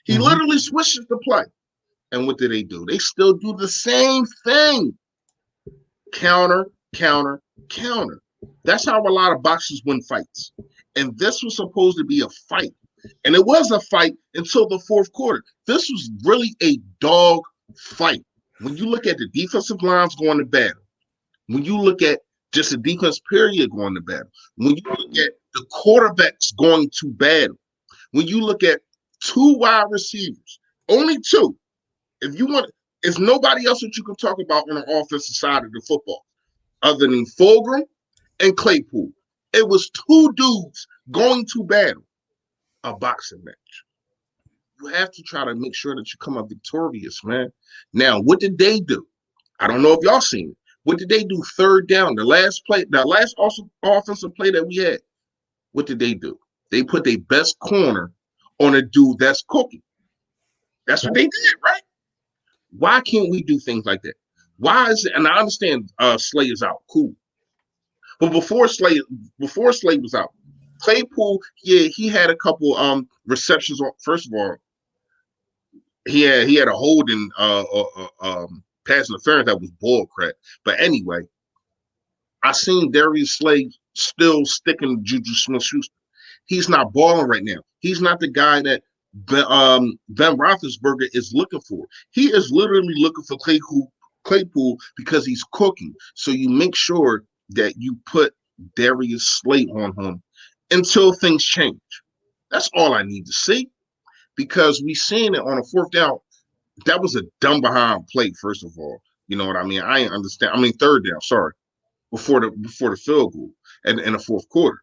He literally switches the play. And what do? They still do the same thing. Counter, counter, counter. That's how a lot of boxers win fights. And this was supposed to be a fight. And it was a fight until the fourth quarter. This was really a dog fight. When you look at the defensive lines going to battle, when you look at just the defense period going to battle, when you look at the quarterbacks going to battle, when you look at two wide receivers, only two. If you want, there's nobody else that you can talk about on the offensive side of the football other than Fulgham and Claypool. It was two dudes going to battle. A boxing match. You have to try to make sure that you come up victorious, man. Now, what did they do? I don't know if y'all seen it. What did they do third down? The last offensive play that we had. What did they do? They put their best corner on a dude that's cooking. That's what they did, right? Why can't we do things like that? Why is it? And I understand Slay is out. Cool. But before Slay was out, Claypool, yeah, he had a couple receptions. First of all, he had a holding pass interference that was bull crap. But anyway, I seen Darius Slay still sticking to Juju Smith-Schuster. He's not balling right now. He's not the guy that Ben Roethlisberger is looking for. He is literally looking for Claypool because he's cooking. So you make sure that you put Darius Slay on him until things change. That's all I need to see, because we seen it on a fourth down. That was a dumb behind play, first of all. You know what I mean? I didn't understand. I mean, third down, sorry, before the field goal and in the fourth quarter.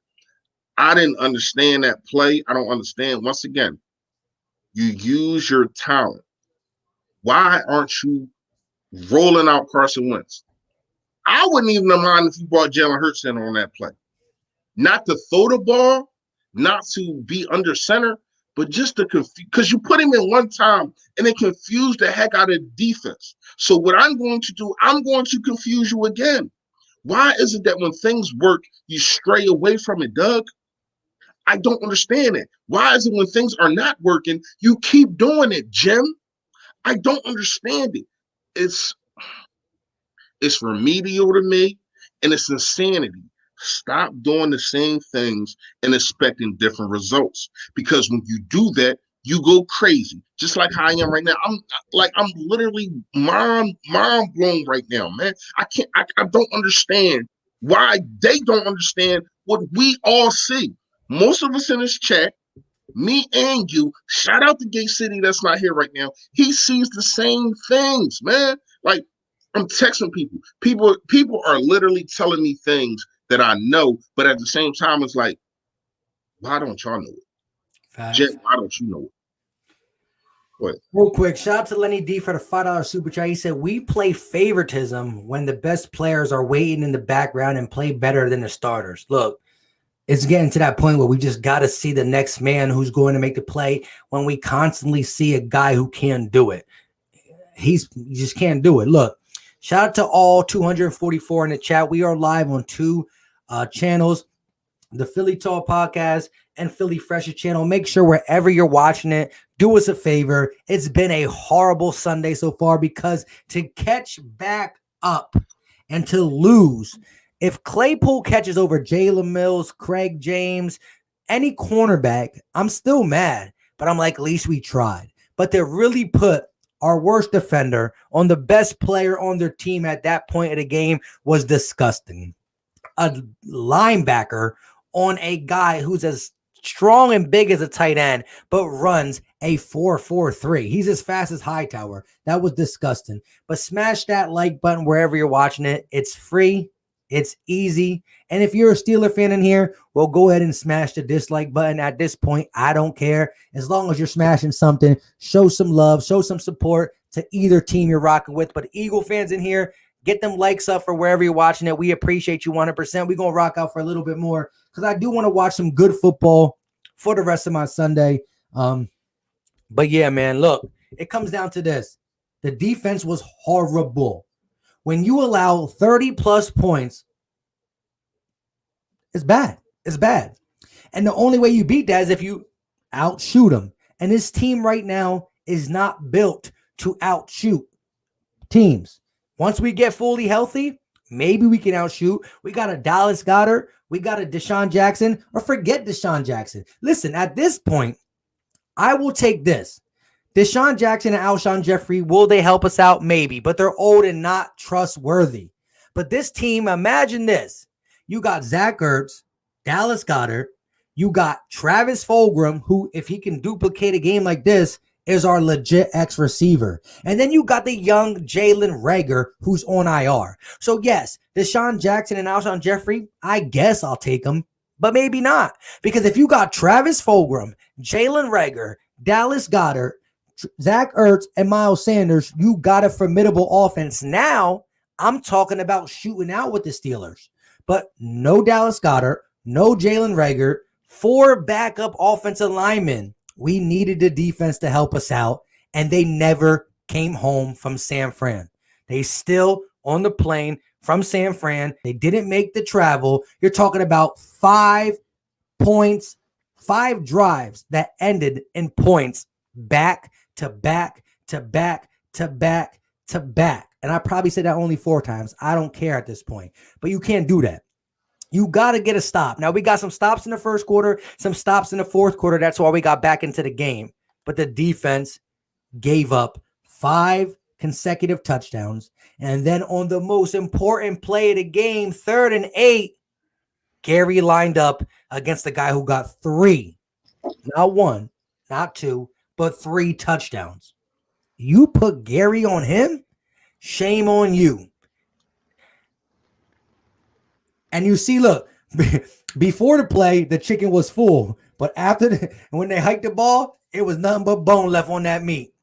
I didn't understand that play. I don't understand. Once again, you use your talent. Why aren't you rolling out Carson Wentz? I wouldn't even mind if you brought Jalen Hurts in on that play. Not to throw the ball, not to be under center, but just to confuse, because you put him in one time and it confused the heck out of defense. So what I'm going to do, I'm going to confuse you again. Why is it that when things work, you stray away from it, Doug? I don't understand it. Why is it when things are not working, you keep doing it, Jim? I don't understand it. It's remedial to me, and it's insanity. Stop doing the same things and expecting different results. Because when you do that, you go crazy. Just like how I am right now. I'm literally mind blown right now, man. I don't understand why they don't understand what we all see. Most of us in this chat, me and you, shout out to Gay City that's not here right now. He sees the same things, man. Like, I'm texting people. People are literally telling me things that I know, but at the same time, it's like, why don't y'all know it? Facts. Jet, why don't you know it? What? Real quick, shout out to Lenny D for the $5 super chat. He said, we play favoritism when the best players are waiting in the background and play better than the starters. Look, it's getting to that point where we just got to see the next man who's going to make the play when we constantly see a guy who can do it. He just can't do it. Look, shout out to all 244 in the chat. We are live on two channels, the Philly Tall Podcast and Philly Fresher channel. Make sure wherever you're watching it, do us a favor. It's been a horrible Sunday so far, because to catch back up and to lose, if Claypool catches over Jalen Mills, Craig James, any cornerback, I'm still mad. But I'm like, at least we tried. But to really put our worst defender on the best player on their team at that point of the game was disgusting. A linebacker on a guy who's as strong and big as a tight end, but runs a 4.43. He's as fast as Hightower. That was disgusting. But smash that like button wherever you're watching it. It's free. It's easy. And if you're a Steeler fan in here, well, go ahead and smash the dislike button at this point. I don't care. As long as you're smashing something, show some love, show some support to either team you're rocking with. But Eagle fans in here, get them likes up for wherever you're watching it. We appreciate you 100%. We're going to rock out for a little bit more because I do want to watch some good football for the rest of my Sunday. But yeah, man, look, it comes down to this. The defense was horrible. When you allow 30-plus points, it's bad. It's bad. And the only way you beat that is if you outshoot them. And this team right now is not built to outshoot teams. Once we get fully healthy, maybe we can outshoot. We got a Dallas Goedert. We got a Deshaun Jackson. Or forget Deshaun Jackson. Listen, at this point, I will take this. Deshaun Jackson and Alshon Jeffrey, will they help us out? Maybe. But they're old and not trustworthy. But this team, imagine this. You got Zach Ertz, Dallas Goedert. You got Travis Fulgham, who, if he can duplicate a game like this, is our legit X receiver. And then you got the young Jalen Reagor, who's on IR. So yes, Deshaun Jackson and Alshon Jeffrey, I guess I'll take them, but maybe not. Because if you got Travis Fulgham, Jalen Reagor, Dallas Goedert, Zach Ertz, and Miles Sanders, you got a formidable offense. Now, I'm talking about shooting out with the Steelers. But no Dallas Goedert, no Jalen Reagor, 4 backup offensive linemen. We needed the defense to help us out, and they never came home from San Fran. They still on the plane from San Fran. They didn't make the travel. You're talking about 5 points, 5 drives that ended in points back to back to back to back to back. And I probably said that only 4 times. I don't care at this point, but you can't do that. You got to get a stop. Now, we got some stops in the first quarter, some stops in the fourth quarter. That's why we got back into the game. But the defense gave up 5 consecutive touchdowns. And then on the most important play of the game, 3rd and 8, Gerry lined up against the guy who got 3, not 1, not 2, but 3 touchdowns. You put Gerry on him? Shame on you. And you see, look, before the play, the chicken was full. But when they hiked the ball, it was nothing but bone left on that meat.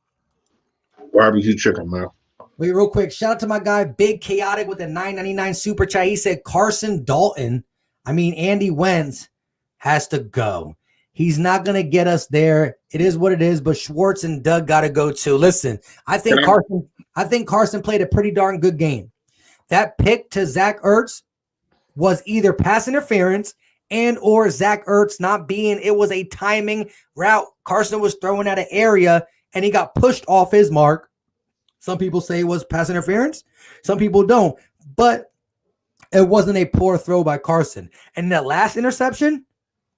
Barbecue chicken, man. Wait, real quick. Shout out to my guy, Big Chaotic, with a $9.99 super chat. He said Andy Wentz has to go. He's not going to get us there. It is what it is, but Schwartz and Doug got to go too. Listen, I think Carson played a pretty darn good game. That pick to Zach Ertz was either pass interference and or Zach Ertz not being, it was a timing route. Carson was throwing at an area and he got pushed off his mark. Some people say it was pass interference. Some people don't. But it wasn't a poor throw by Carson. And that last interception,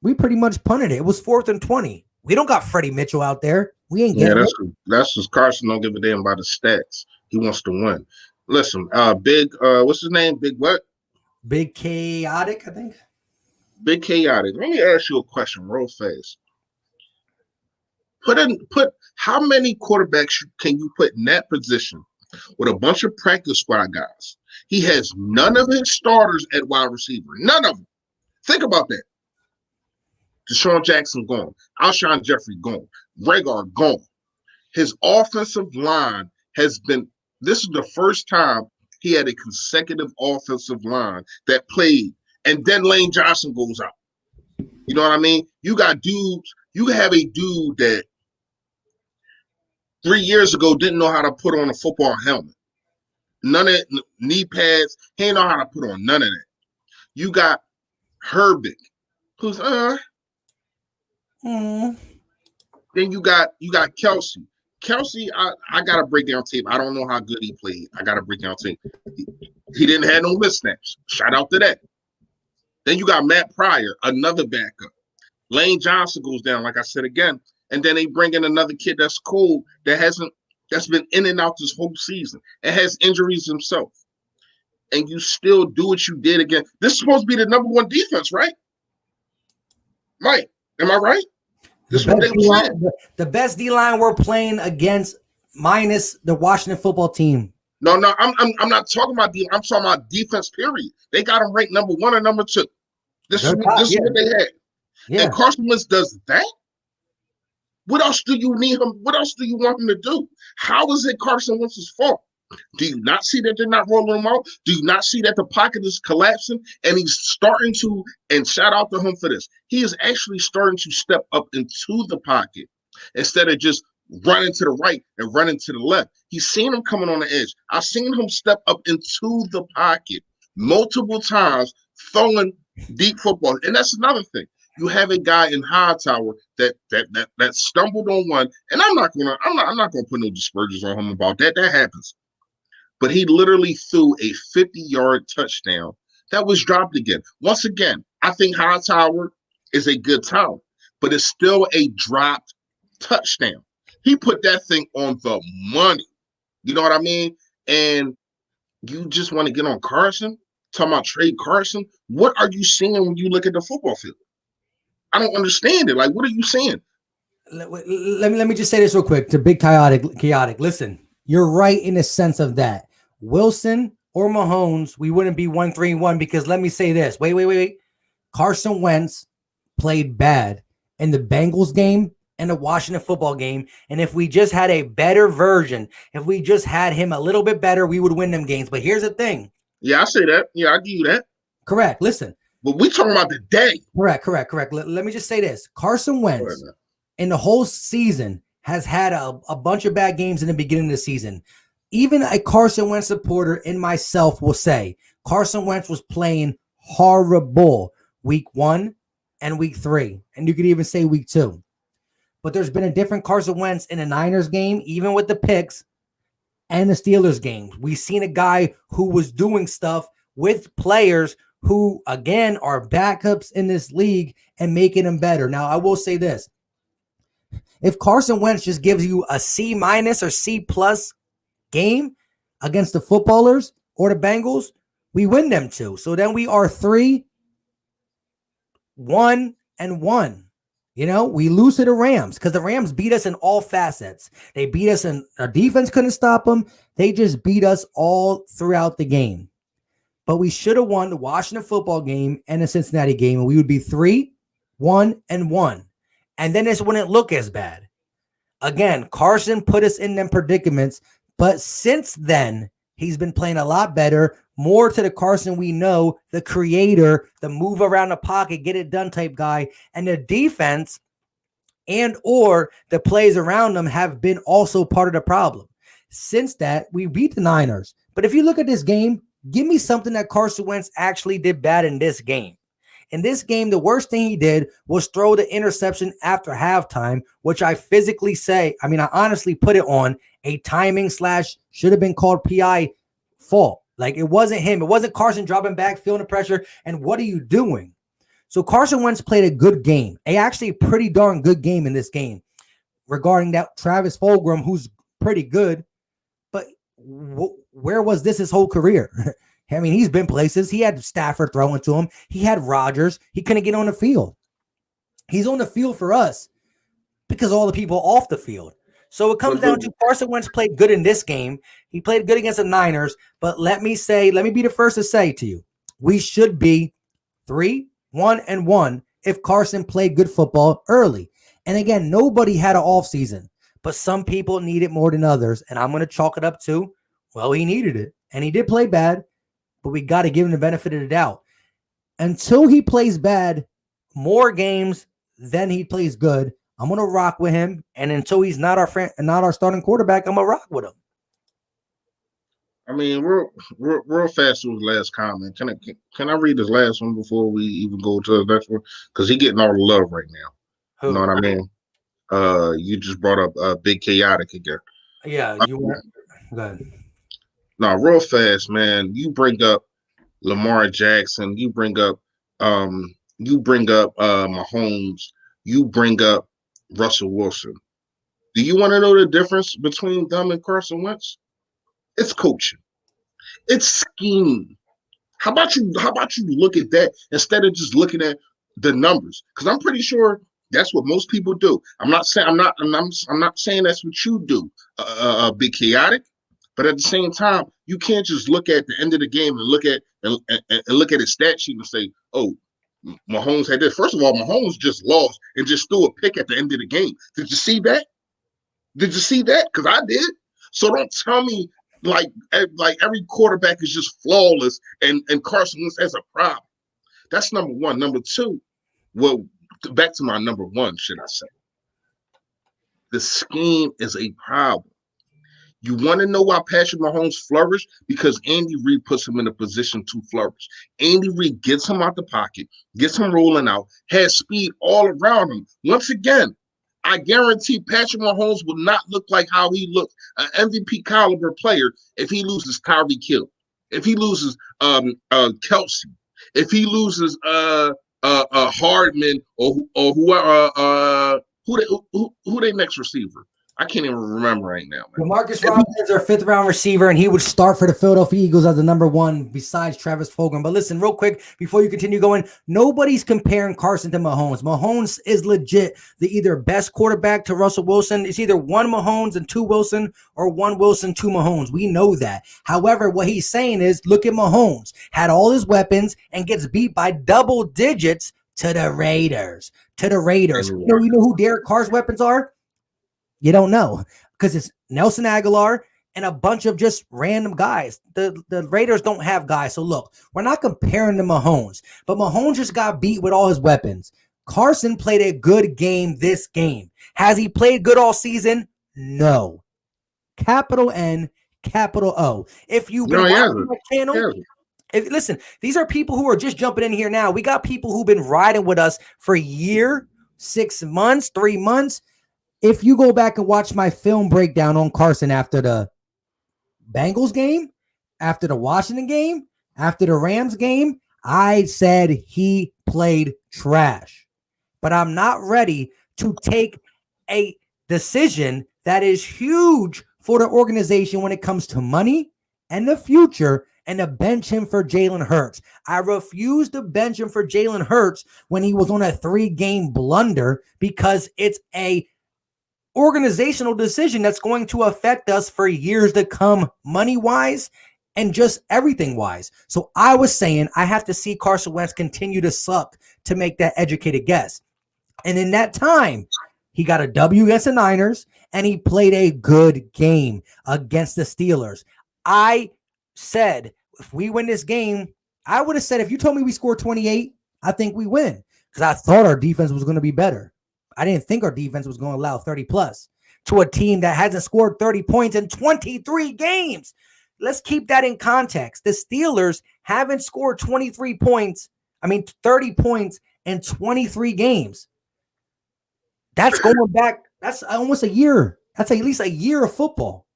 we pretty much punted it. It was 4th and 20. We don't got Freddie Mitchell out there. We ain't getting that's just Carson don't give a damn about the stats. He wants to win. Listen, what's his name? Big what? Big Chaotic, I think. Big Chaotic. Let me ask you a question real fast. Put how many quarterbacks can you put in that position with a bunch of practice squad guys? He has none of his starters at wide receiver. None of them. Think about that. Deshaun Jackson gone. Alshon Jeffrey gone. Reagor gone. His offensive line has been, this is the first time he had a consecutive offensive line that played, and then Lane Johnson goes out. You know what I mean? You got dudes, you have a dude that 3 years ago didn't know how to put on a football helmet. None of it, knee pads, he didn't know how to put on none of that. You got Herbig, who's Then you got Kelsey. Kelsey, I gotta break down tape. I don't know how good he played. I gotta break down tape. He didn't have no missteps. Shout out to that. Then you got Matt Pryor, another backup. Lane Johnson goes down, like I said again. And then they bring in another kid that's cool that hasn't that's been in and out this whole season and has injuries himself. And you still do what you did again. This is supposed to be the number one defense, right? Mike, am I right? This is what they were saying. The best D-line we're playing against minus the Washington football team. No, I'm not talking about defense. I'm talking about defense, period. They got them ranked number 1 or number 2. This is what they had. Yeah. And Carson Wentz does that? What else do you need him? What else do you want him to do? How is it Carson Wentz's fault? Do you not see that they're not rolling him out? Do you not see that the pocket is collapsing? And he's starting to, and shout out to him for this, he is actually starting to step up into the pocket instead of just running to the right and running to the left. He's seen him coming on the edge. I've seen him step up into the pocket multiple times, throwing deep football. And that's another thing. You have a guy in Hightower that stumbled on one, and I'm not gonna put no dispersions on him about that. That happens. But he literally threw a 50-yard touchdown that was dropped again. Once again, I think Hightower is a good talent, but it's still a dropped touchdown. He put that thing on the money. You know what I mean? And you just want to get on Carson, talking about trade Carson. What are you seeing when you look at the football field? I don't understand it. Like, what are you saying? Let me just say this real quick to Big Chaotic. Listen, you're right in the sense of that. Wilson or Mahomes, we wouldn't be 1-3-1 because let me say this. Wait. Carson Wentz played bad in the Bengals game and the Washington football game. And if we just had a better version, if we just had him a little bit better, we would win them games. But here's the thing. Yeah, I say that. Yeah, I give you that. Correct. Listen. But we talking about the day. Correct. Let me just say this. Carson Wentz in the whole season has had a bunch of bad games in the beginning of the season. Even a Carson Wentz supporter and myself will say Carson Wentz was playing horrible week 1 and week 3. And you could even say week 2. But there's been a different Carson Wentz in the Niners game, even with the picks, and the Steelers game. We've seen a guy who was doing stuff with players who, again, are backups in this league and making them better. Now, I will say this. If Carson Wentz just gives you a C- or C+ game against the footballers or the Bengals, we win them too. So then we are 3-1-1. You know, we lose to the Rams because the Rams beat us in all facets. They beat us and our defense couldn't stop them. They just beat us all throughout the game. But we should have won the Washington football game and the Cincinnati game, and we would be 3-1-1. And then this wouldn't look as bad. Again, Carson put us in them predicaments, but since then, he's been playing a lot better, more to the Carson we know, the creator, the move around the pocket, get it done type guy, and the defense and or the plays around them have been also part of the problem. Since that, we beat the Niners. But if you look at this game, give me something that Carson Wentz actually did bad in this game. In this game, the worst thing he did was throw the interception after halftime, which I honestly put it on a timing / should have been called PI fault. Like, it wasn't him. It wasn't Carson dropping back, feeling the pressure. And what are you doing? So Carson Wentz played a good game, a pretty darn good game in this game regarding that Travis Fulgham, who's pretty good. But where was this his whole career? I mean, he's been places. He had Stafford throwing to him. He had Rodgers. He couldn't get on the field. He's on the field for us because all the people off the field. So it comes down to Carson Wentz played good in this game. He played good against the Niners. But let me be the first to say to you, we should be 3-1-1 if Carson played good football early. And again, nobody had an off season, but some people need it more than others. And I'm going to chalk it up to, well, he needed it. And he did play bad. But we got to give him the benefit of the doubt. Until he plays bad more games than he plays good, I'm going to rock with him. And until he's not our friend and not our starting quarterback, I'm going to rock with him. I mean, real fast with his last comment. Can I read his last one before we even go to the next one? Because he's getting all the love right now. Who? You know what I mean? You just brought up Big Chaotic again. Yeah, you were. Go ahead. No, real fast, man. You bring up Lamar Jackson. You bring up Mahomes. You bring up Russell Wilson. Do you want to know the difference between them and Carson Wentz? It's coaching. It's scheme. How about you look at that instead of just looking at the numbers? Because I'm pretty sure that's what most people do. I'm not saying that's what you do. Be chaotic, but at the same time, you can't just look at the end of the game and look at his stat sheet and say, "Oh, Mahomes had this." First of all, Mahomes just lost and just threw a pick at the end of the game. Did you see that? Did you see that? Because I did. So don't tell me like every quarterback is just flawless and Carson Wentz has a problem. That's number one. Number two, well, back to my number one, should I say. The scheme is a problem. You want to know why Patrick Mahomes flourished? Because Andy Reid puts him in a position to flourish. Andy Reid gets him out the pocket, gets him rolling out, has speed all around him. Once again, I guarantee Patrick Mahomes will not look like how he looked, an MVP caliber player, if he loses Tyreek Hill, if he loses Kelsey, if he loses Hardman or who they next receiver. I can't even remember right now, man. Well, Marcus Robinson is our 5th round receiver, and he would start for the Philadelphia Eagles as the number 1 besides Travis Fulgham. But listen, real quick, before you continue going, nobody's comparing Carson to Mahomes. Mahomes is legit the either best quarterback to Russell Wilson. It's either 1 Mahomes and 2 Wilson or 1 Wilson, 2 Mahomes. We know that. However, what he's saying is, look at Mahomes. Had all his weapons and gets beat by double digits to the Raiders. You know who Derek Carr's weapons are? You don't know, because it's Nelson Aguilar and a bunch of just random guys. The Raiders don't have guys. So look, we're not comparing to Mahomes, but Mahomes just got beat with all his weapons. Carson played a good game this game. Has he played good all season? No. Capital N, capital O. If you've been watching my channel, listen, these are people who are just jumping in here now. We got people who've been riding with us for a year, 6 months, 3 months. If you go back and watch my film breakdown on Carson after the Bengals game, after the Washington game, after the Rams game, I said he played trash. But I'm not ready to take a decision that is huge for the organization when it comes to money and the future and to bench him for Jalen Hurts. I refuse to bench him for Jalen Hurts when he was on a 3-game blunder, because it's a organizational decision that's going to affect us for years to come, money-wise and just everything-wise. So I was saying I have to see Carson Wentz continue to suck to make that educated guess. And in that time, he got a W against the Niners, and he played a good game against the Steelers. I said, if we win this game, I would have said, if you told me we scored 28, I think we win, because I thought our defense was going to be better. I didn't think our defense was going to allow 30 plus to a team that hasn't scored 30 points in 23 games. Let's keep that in context. The Steelers haven't scored 30 points in 23 games. That's going back. That's almost a year. That's at least a year of football.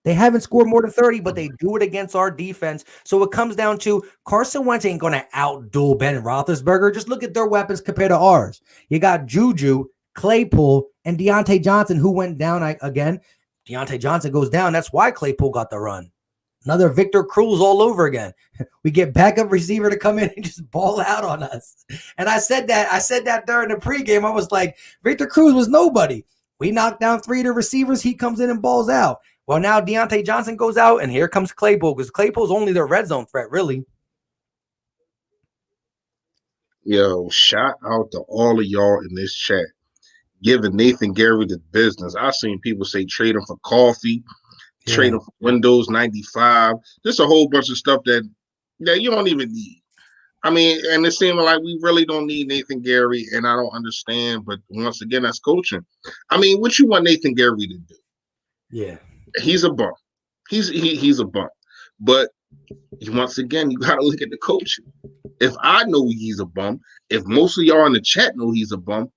They haven't scored more than 30, but they do it against our defense. So it comes down to Carson Wentz ain't going to outduel Ben Roethlisberger. Just look at their weapons compared to ours. You got Juju, Claypool, and Deontay Johnson, who went down again. Deontay Johnson goes down. That's why Claypool got the run. Another Victor Cruz all over again. We get backup receiver to come in and just ball out on us. And I said that during the pregame. I was like, Victor Cruz was nobody. We knocked down 3 of the receivers. He comes in and balls out. Well, now Deontay Johnson goes out, and here comes Claypool, because Claypool's only their red zone threat, really. Yo, shout out to all of y'all in this chat, giving Nathan Gerry the business. I've seen people say trade him for coffee, trade him for Windows 95. There's a whole bunch of stuff that you don't even need. I mean, and it seems like we really don't need Nathan Gerry, and I don't understand. But once again, that's coaching. I mean, what you want Nathan Gerry to do? Yeah. He's a bum. He's a bum. But once again, you got to look at the coaching. If I know he's a bum, if most of y'all in the chat know he's a bum,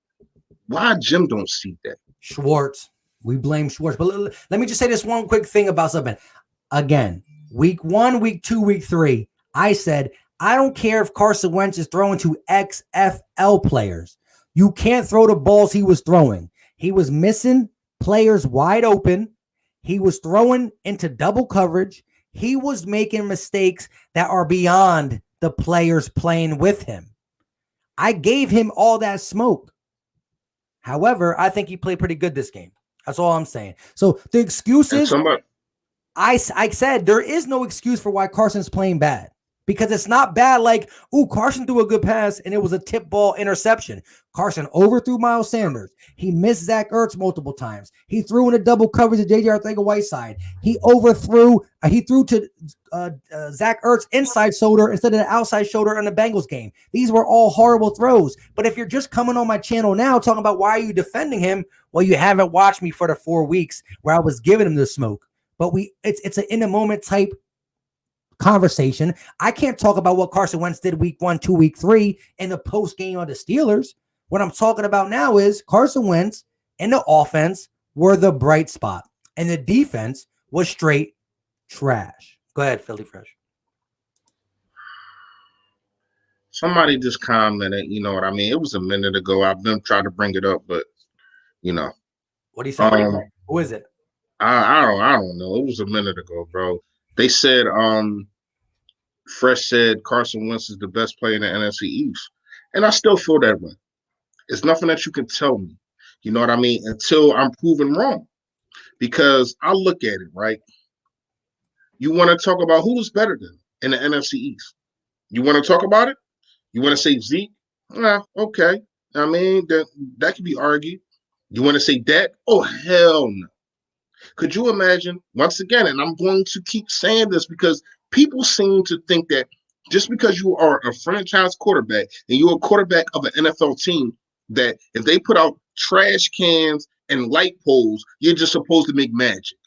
why Jim don't see that? Schwartz. We blame Schwartz. But let me just say this one quick thing about something. Again, week 1, week 2, week 3, I said, I don't care if Carson Wentz is throwing to XFL players. You can't throw the balls he was throwing. He was missing players wide open. He was throwing into double coverage. He was making mistakes that are beyond the players playing with him. I gave him all that smoke. However, I think he played pretty good this game. That's all I'm saying. So the excuses, I said there is no excuse for why Carson's playing bad. Because it's not bad like, ooh, Carson threw a good pass and it was a tip ball interception. Carson overthrew Miles Sanders. He missed Zach Ertz multiple times. He threw in a double coverage to J.J. Arcega-Whiteside. He threw to Zach Ertz inside shoulder instead of the outside shoulder in the Bengals game. These were all horrible throws. But if you're just coming on my channel now talking about why are you defending him, well, you haven't watched me for the 4 weeks where I was giving him the smoke. But it's an in the moment type conversation. I can't talk about what Carson Wentz did week 1, 2, week 3 in the post game of the Steelers. What I'm talking about now is Carson Wentz and the offense were the bright spot, and the defense was straight trash. Go ahead, Philly Fresh. Somebody just commented, you know what I mean? It was a minute ago. I've been trying to bring it up, but you know. What do you say? Who is it? I don't know. It was a minute ago, bro. They said, Fresh said Carson Wentz is the best player in the NFC East. And I still feel that way. It's nothing that you can tell me. You know what I mean? Until I'm proven wrong. Because I look at it, right? You want to talk about who's better than in the NFC East. You want to talk about it? You want to say Zeke? Okay. I mean, that could be argued. You want to say Dak? Oh, hell no. Could you imagine, once again, and I'm going to keep saying this because people seem to think that just because you are a franchise quarterback and you're a quarterback of an NFL team, that if they put out trash cans and light poles, you're just supposed to make magic.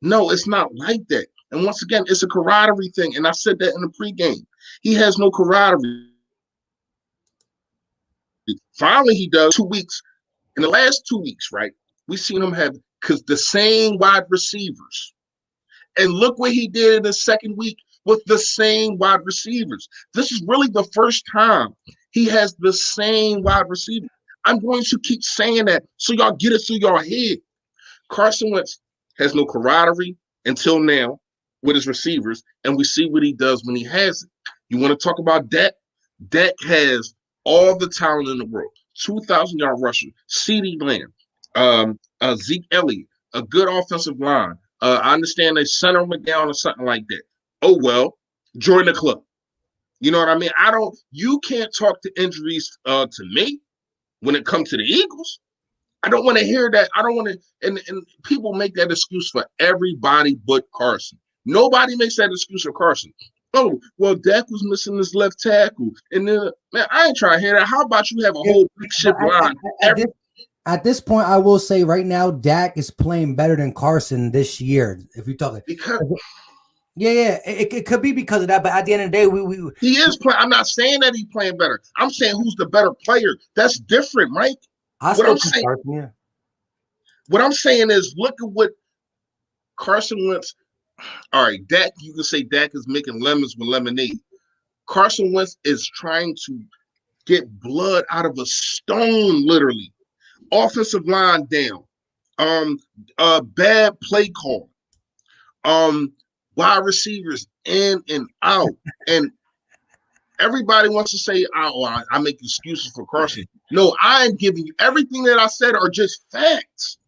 No, it's not like that. And once again, it's a camaraderie thing. And I said that in the pregame. He has no camaraderie. Finally, he does 2 weeks. In the last 2 weeks, right, we've seen him have the same wide receivers. And look what he did in the second week with the same wide receivers. This is really the first time he has the same wide receiver. I'm going to keep saying that so y'all get it through your head. Carson Wentz has no camaraderie until now with his receivers, and we see what he does when he has it. You want to talk about Dak? Dak has all the talent in the world. 2,000-yard rusher, CeeDee Lamb, Zeke Elliott, a good offensive line. I understand they center him down or something like that. Oh, well, join the club. You know what I mean? You can't talk to injuries to me when it comes to the Eagles. I don't want to hear that. I don't want to, and people make that excuse for everybody but Carson. Nobody makes that excuse for Carson. Oh, well, Dak was missing his left tackle. And then, man, I ain't trying to hear that. How about you have a whole big ship line? At this point, I will say right now, Dak is playing better than Carson this year. If you're talking, it could be because of that. But at the end of the day, he is playing. I'm not saying that he's playing better. I'm saying who's the better player. That's different, Mike. What I'm saying is, look at what Carson Wentz. All right, Dak. You can say Dak is making lemons with lemonade. Carson Wentz is trying to get blood out of a stone, literally. Offensive line down, bad play call, wide receivers in and out, and everybody wants to say, I make excuses for Carson. No, I am giving you everything that I said are just facts.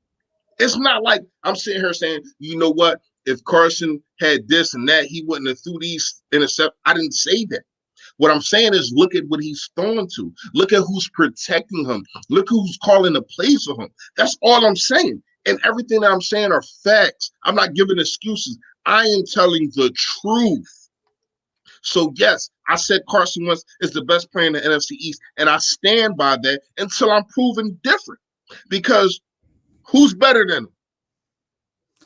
It's not like I'm sitting here saying, you know what, if Carson had this and that, he wouldn't have threw these interceptions. I didn't say that. What I'm saying is look at what he's throwing to. Look at who's protecting him. Look who's calling the plays for him. That's all I'm saying. And everything that I'm saying are facts. I'm not giving excuses. I am telling the truth. So, yes, I said Carson Wentz is the best player in the NFC East, and I stand by that until I'm proven different. Because who's better than him?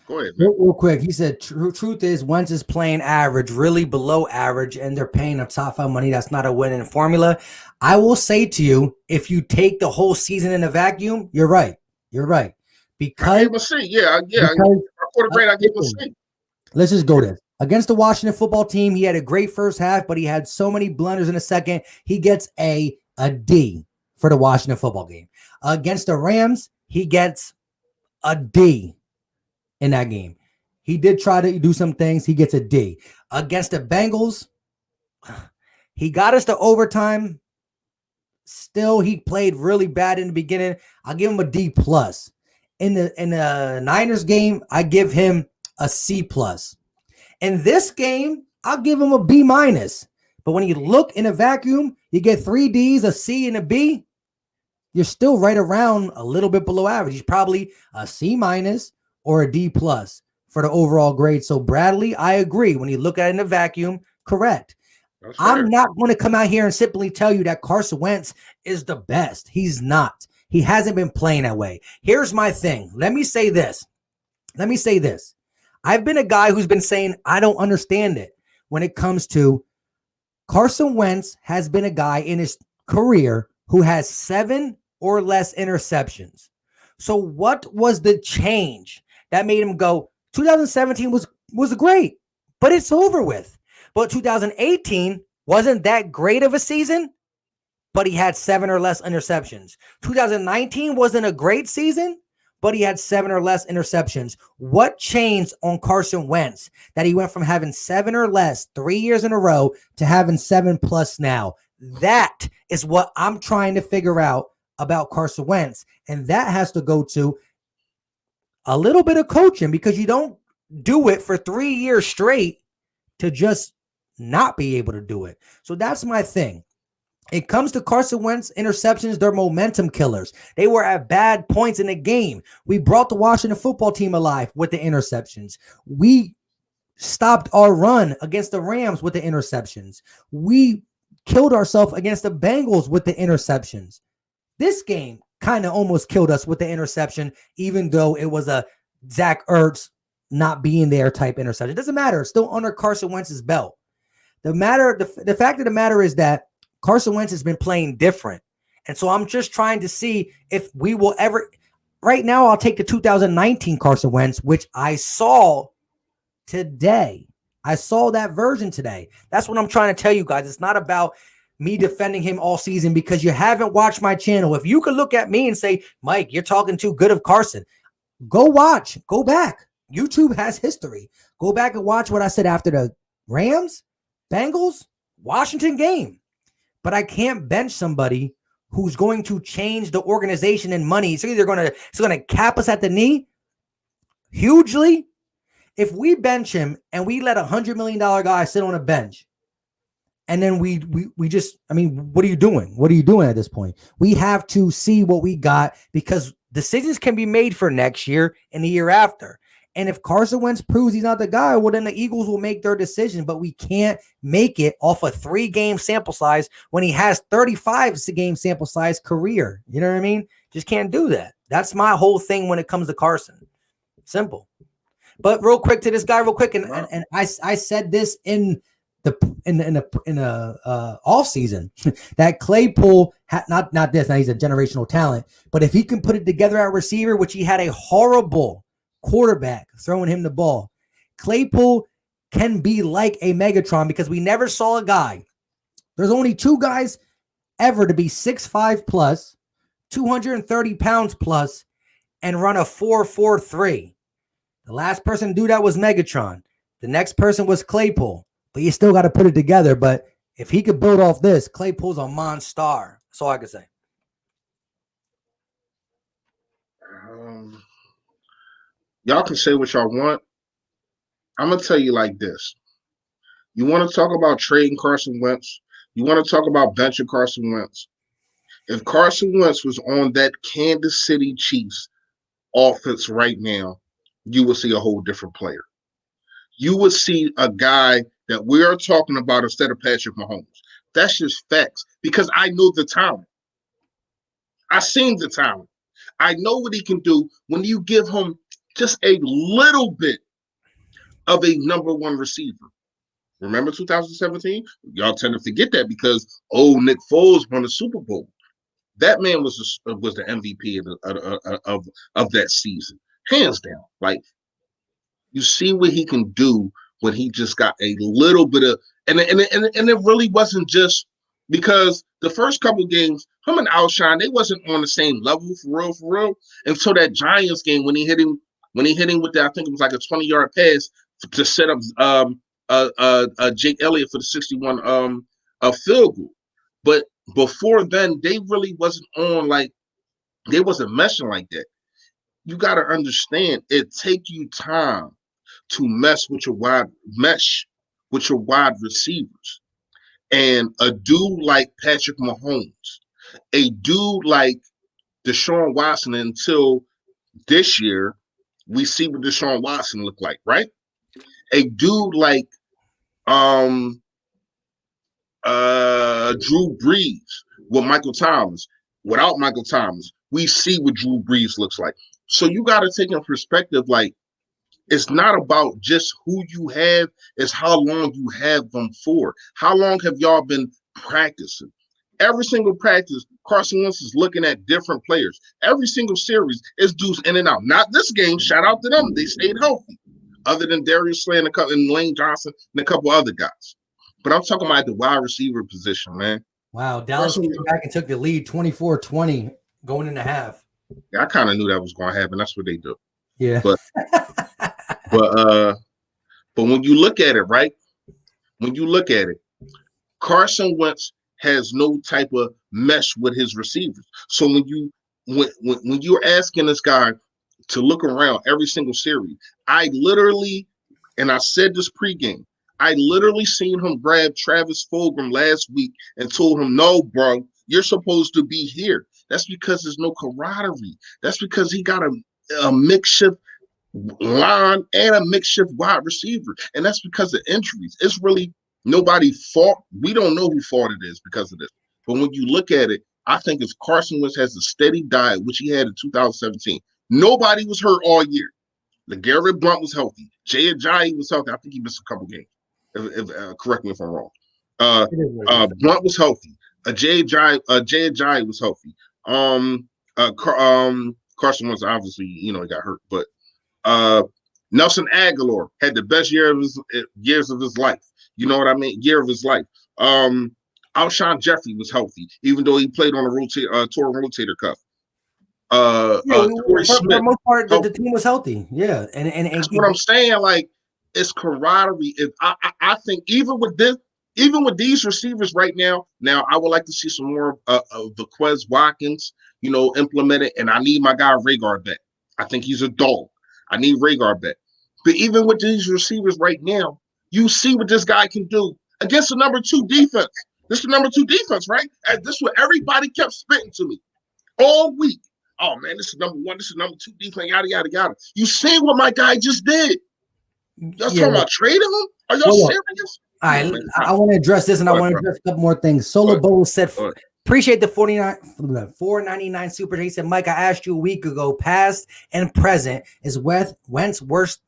Go ahead, man. Real quick, he said, truth is, Wentz is playing average, really below average, and they're paying him top 5 money. That's not a winning formula. I will say to you, if you take the whole season in a vacuum, you're right. You're right. Because I gave him a C. Yeah. I gave him a C. Let's just go there. Against the Washington football team, he had a great first half, but he had so many blunders in the second. He gets a D for the Washington football game. Against the Rams, he gets a D in that game. He did try to do some things. He gets a D. Against the Bengals, he got us to overtime. Still, he played really bad in the beginning. I'll give him a D plus. In the Niners game, I give him a C plus. In this game, I'll give him a B minus. But when you look in a vacuum, you get 3 Ds, a C, and a B. You're still right around a little bit below average. He's probably a C minus or a D plus for the overall grade. So Bradley, I agree. When you look at it in a vacuum, correct. I'm not going to come out here and simply tell you that Carson Wentz is the best. He's not. He hasn't been playing that way. Here's my thing. Let me say this. I've been a guy who's been saying I don't understand it when it comes to Carson Wentz has been a guy in his career who has 7 or less interceptions. So what was the change that made him go, 2017 was great, but it's over with. But 2018 wasn't that great of a season, but he had 7 or less interceptions. 2019 wasn't a great season, but he had 7 or less interceptions. What changed on Carson Wentz that he went from having 7 or less 3 years in a row to having 7 plus now? That is what I'm trying to figure out about Carson Wentz. And that has to go to a little bit of coaching, because you don't do it for 3 years straight to just not be able to do it. So that's my thing. It comes to Carson Wentz interceptions, they're momentum killers. They were at bad points in the game. We brought the Washington football team alive with the interceptions. We stopped our run against the Rams with the interceptions. We killed ourselves against the Bengals with the interceptions. This game kind of almost killed us with the interception, even though it was a Zach Ertz not being there type interception. It doesn't matter. It's still under Carson Wentz's belt. The fact of the matter is that Carson Wentz has been playing different. And so I'm just trying to see if we will ever. Right now, I'll take the 2019 Carson Wentz, which I saw today. I saw that version today. That's what I'm trying to tell you guys. It's not about me defending him all season because you haven't watched my channel. If you could look at me and say, Mike, you're talking too good of Carson, go watch. Go back. YouTube has history. Go back and watch what I said after the Rams, Bengals, Washington game. But I can't bench somebody who's going to change the organization and money. It's either going to cap us at the knee hugely. If we bench him and we let $100 million guy sit on a bench, and then we just, I mean, what are you doing? What are you doing at this point? We have to see what we got, because decisions can be made for next year and the year after. And if Carson Wentz proves he's not the guy, well, then the Eagles will make their decision. But we can't make it off a 3-game sample size when he has 35-game sample size career. You know what I mean? Just can't do that. That's my whole thing when it comes to Carson. Simple. But real quick to this guy, real quick, and I said this in the off season that Claypool not this. Now he's a generational talent, but if he can put it together at receiver, which he had a horrible quarterback throwing him the ball, Claypool can be like a Megatron, because we never saw a guy. There's only 2 guys ever to be 6'5 plus, 230 pounds plus, and run a 4.43. The last person to do that was Megatron. The next person was Claypool. But you still got to put it together. But if he could build off this, Claypool's a monster. That's all I can say. Y'all can say what y'all want. I'm going to tell you like this. You want to talk about trading Carson Wentz? You want to talk about benching Carson Wentz? If Carson Wentz was on that Kansas City Chiefs offense right now, you would see a whole different player. You would see a guy that we are talking about instead of Patrick Mahomes. That's just facts, because I know the talent. I seen the talent. I know what he can do when you give him just a little bit of a number 1 receiver. Remember 2017? Y'all tend to forget that because Nick Foles won the Super Bowl. That man was the MVP of that season, hands down. Like, you see what he can do when he just got a little bit of, and it really wasn't just because the first couple games him and Alshon, they wasn't on the same level for real, until that Giants game when he hit him with that, I think it was like a 20-yard pass to set up Jake Elliott for the 61 field goal. But before then, they really wasn't on, like, they wasn't meshing like that. You got to understand, it take you time to mesh with your wide receivers. And a dude like Patrick Mahomes, a dude like Deshaun Watson, until this year, we see what Deshaun Watson looked like, right? A dude like Drew Brees with Michael Thomas. Without Michael Thomas, we see what Drew Brees looks like. So you got to take in perspective, like, it's not about just who you have, it's how long you have them for. How long have y'all been practicing? Every single practice, Carson Wentz is looking at different players. Every single series is dudes in and out. Not this game. Shout out to them. They stayed healthy. Other than Darius Slay and Lane Johnson and a couple other guys. But I'm talking about the wide receiver position, man. Wow. Dallas came back and took the lead 24-20 going into half. Yeah, I kind of knew that was going to happen. That's what they do. Yeah. But when you look at it, right? When you look at it, Carson Wentz has no type of mesh with his receivers. So when you're asking this guy to look around every single series, I said this pregame, I literally seen him grab Travis Fulgham last week and told him, no, bro, you're supposed to be here. That's because there's no camaraderie. That's because he got a makeshift line and a makeshift wide receiver. And that's because of injuries. It's really nobody's fault. We don't know whose fault it is because of this. But when you look at it, I think if Carson Wentz has a steady diet, which he had in 2017, nobody was hurt all year. LeGarrette Blount was healthy. Jay Ajayi was healthy. I think he missed a couple games. Correct me if I'm wrong. Blount was healthy. Jay Ajayi was healthy. Carson Wentz, obviously, he got hurt. But Nelson Aguilar had the best years of his life. You know what I mean? Year of his life. Alshon Jeffrey was healthy, even though he played on a torn rotator cuff. For the most part, the team was healthy. Yeah, and that's what I'm saying. Like, it's camaraderie. If I think even with these receivers right now, I would like to see some more of the Quez Watkins, implemented. And I need my guy Rhaegar back. I think he's a dog. I need Rhaegar back. But even with these receivers right now, you see what this guy can do against the number 2 defense. This is the number 2 defense, right? And this is what everybody kept spitting to me all week. Oh, man, this is number 1. This is number 2 defense, yada, yada, yada. You see what my guy just did? Y'all talking about trading him? Are y'all serious? All right, I want to address this, and I want to address a couple more things. Solo Bowl said, appreciate the 499 super. He said, Mike, I asked you a week ago, past and present, is Wentz worth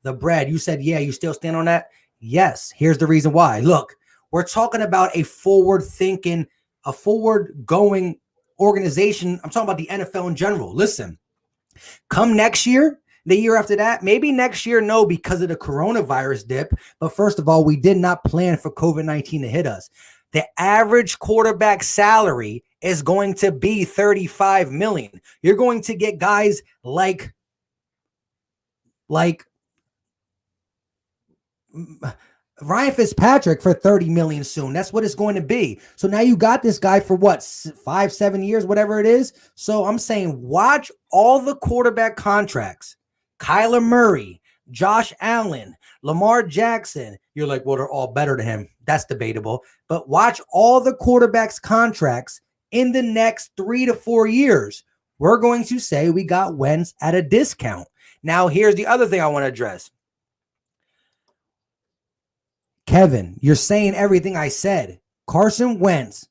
the bread? You said, yeah, you still stand on that? Yes. Here's the reason why. Look, we're talking about a forward-thinking, a forward-going organization. I'm talking about the NFL in general. Listen, come next year, the year after that, maybe next year, no, because of the coronavirus dip. But first of all, we did not plan for COVID-19 to hit us. The average quarterback salary is going to be $35 million. You're going to get guys like Ryan Fitzpatrick for $30 million soon. That's what it's going to be. So now you got this guy for what, 5-7 years, whatever it is. So I'm saying watch all the quarterback contracts. Kyler Murray, Josh Allen, Lamar Jackson. You're like, well, they're all better than him. That's debatable. But watch all the quarterbacks' contracts in the next 3 to 4 years. We're going to say we got Wentz at a discount. Now, here's the other thing I want to address. Kevin, you're saying everything I said. Carson Wentz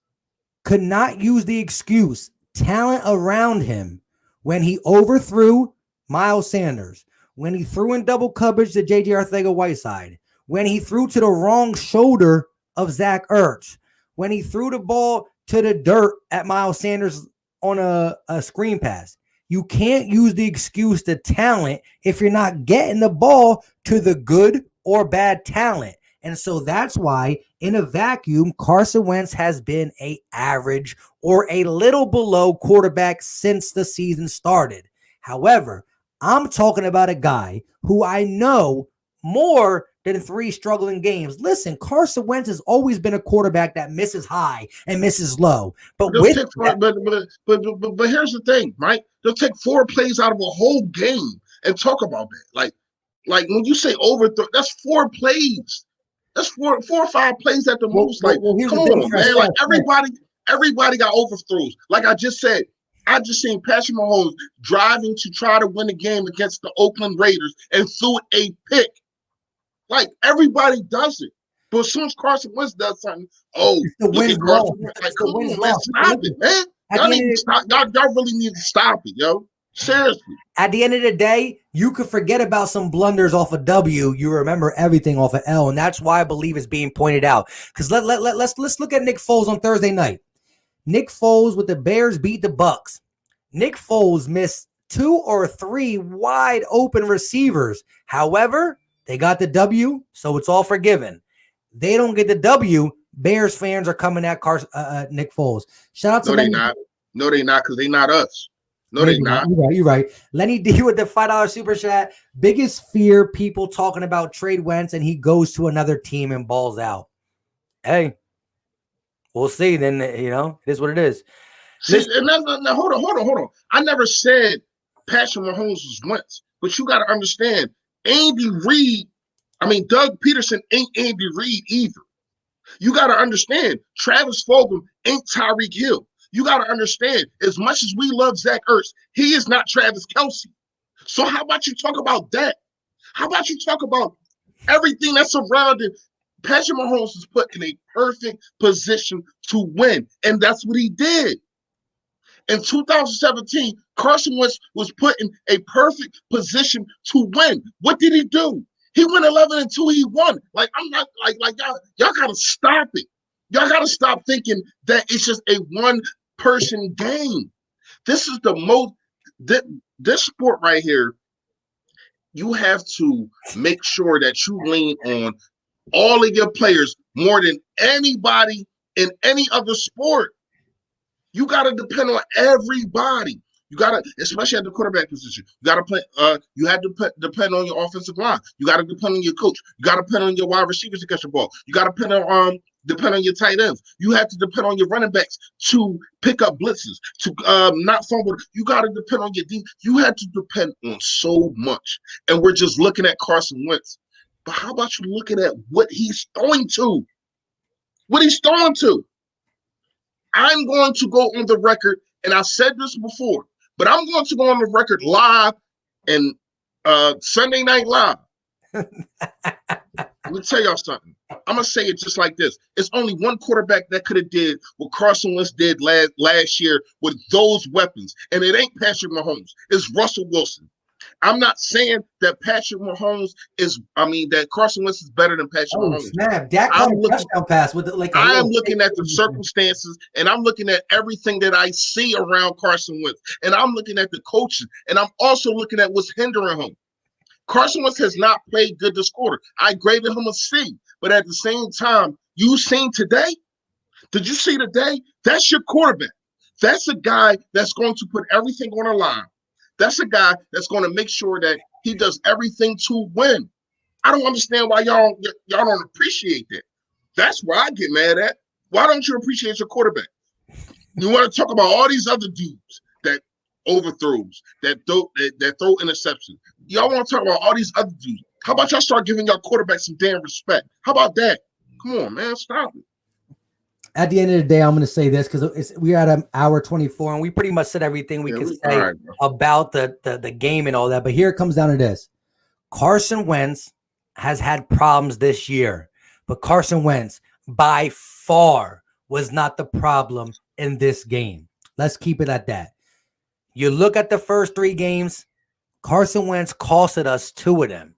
could not use the excuse talent around him when he overthrew Miles Sanders, when he threw in double coverage to J.J. Arcega-Whiteside, when he threw to the wrong shoulder of Zach Ertz, when he threw the ball to the dirt at Miles Sanders on a screen pass. You can't use the excuse to talent if you're not getting the ball to the good or bad talent. And so that's why in a vacuum, Carson Wentz has been a average or a little below quarterback since the season started. However, I'm talking about a guy who I know more than 3 struggling games. Listen, Carson Wentz has always been a quarterback that misses high and misses low. But They'll with take four, but here's the thing, Mike. They'll take 4 plays out of a whole game and talk about that. Like when you say overthrow, that's 4 plays. That's four or 5 plays at the most. Like, here's come the thing, on, man. Like everybody got overthrows. Like I just said, I just seen Patrick Mahomes driving to try to win a game against the Oakland Raiders and threw a pick. Like everybody does it. But as soon as Carson Wentz does something, look at Carson Wentz. Like, come on, man, stop it, man. Y'all need to stop. Y'all really need to stop it, yo. Seriously. At the end of the day, you could forget about some blunders off a W. You remember everything off a L, and that's why I believe it's being pointed out. Because let's look at Nick Foles on Thursday night. Nick Foles with the Bears beat the Bucks. Nick Foles missed 2 or 3 wide open receivers. However, they got the W, so it's all forgiven. They don't get the W. Bears fans are coming at Nick Foles. Shout out to No, they not. No, they not, because they not us. No, they not. You're right. Lenny D with the $5 super chat. Biggest fear, people talking about trade Wentz and he goes to another team and balls out. Hey, we'll see. Then, it is what it is. See, now, hold on. I never said Patrick Mahomes was Wentz, but you got to understand, Doug Pederson ain't Andy Reid either. You got to understand, Travis Fulgham ain't Tyreek Hill. You got to understand, as much as we love Zach Ertz, he is not Travis Kelce. So how about you talk about that? How about you talk about everything that's surrounding Patrick Mahomes is put in a perfect position to win, and that's what he did. In 2017, Carson Wentz was put in a perfect position to win. What did he do? He went 11-2. He won. Like, I'm not like y'all gotta stop it. Y'all gotta stop thinking that it's just a one-person game. This is the most this sport right here. You have to make sure that you lean on all of your players more than anybody in any other sport. You got to depend on everybody. You got to, especially at the quarterback position. You got to play. You have to depend on your offensive line. You got to depend on your coach. You got to depend on your wide receivers to catch the ball. You got to depend on your tight ends. You have to depend on your running backs to pick up blitzes, to not fumble. You got to depend on your D. You have to depend on so much. And we're just looking at Carson Wentz. But how about you looking at what he's throwing to? What he's throwing to? I'm going to go on the record, and I said this before, but I'm going to go on the record live and Sunday Night Live. Let me tell y'all something. I'm going to say it just like this. It's only one quarterback that could have did what Carson Wentz did last year with those weapons, and it ain't Patrick Mahomes. It's Russell Wilson. I'm not saying that that Carson Wentz is better than Patrick Mahomes. Snap. Dak caught a touchdown pass with I am looking at the circumstances, and I'm looking at everything that I see around Carson Wentz, and I'm looking at the coaches, and I'm also looking at what's hindering him. Carson Wentz has not played good this quarter. I graded him a C, but at the same time, you seen today? Did you see today? That's your quarterback. That's a guy that's going to put everything on the line. That's a guy that's going to make sure that he does everything to win. I don't understand why y'all don't appreciate that. That's where I get mad at. Why don't you appreciate your quarterback? You want to talk about all these other dudes that overthrows, that throw interceptions. Y'all want to talk about all these other dudes. How about y'all start giving your quarterback some damn respect? How about that? Come on, man, stop it. At the end of the day, I'm going to say this because we're at an hour 24, and we pretty much said everything we could say about the game and all that. But here it comes down to this. Carson Wentz has had problems this year, but Carson Wentz by far was not the problem in this game. Let's keep it at that. You look at the first 3 games, Carson Wentz costed us 2 of them.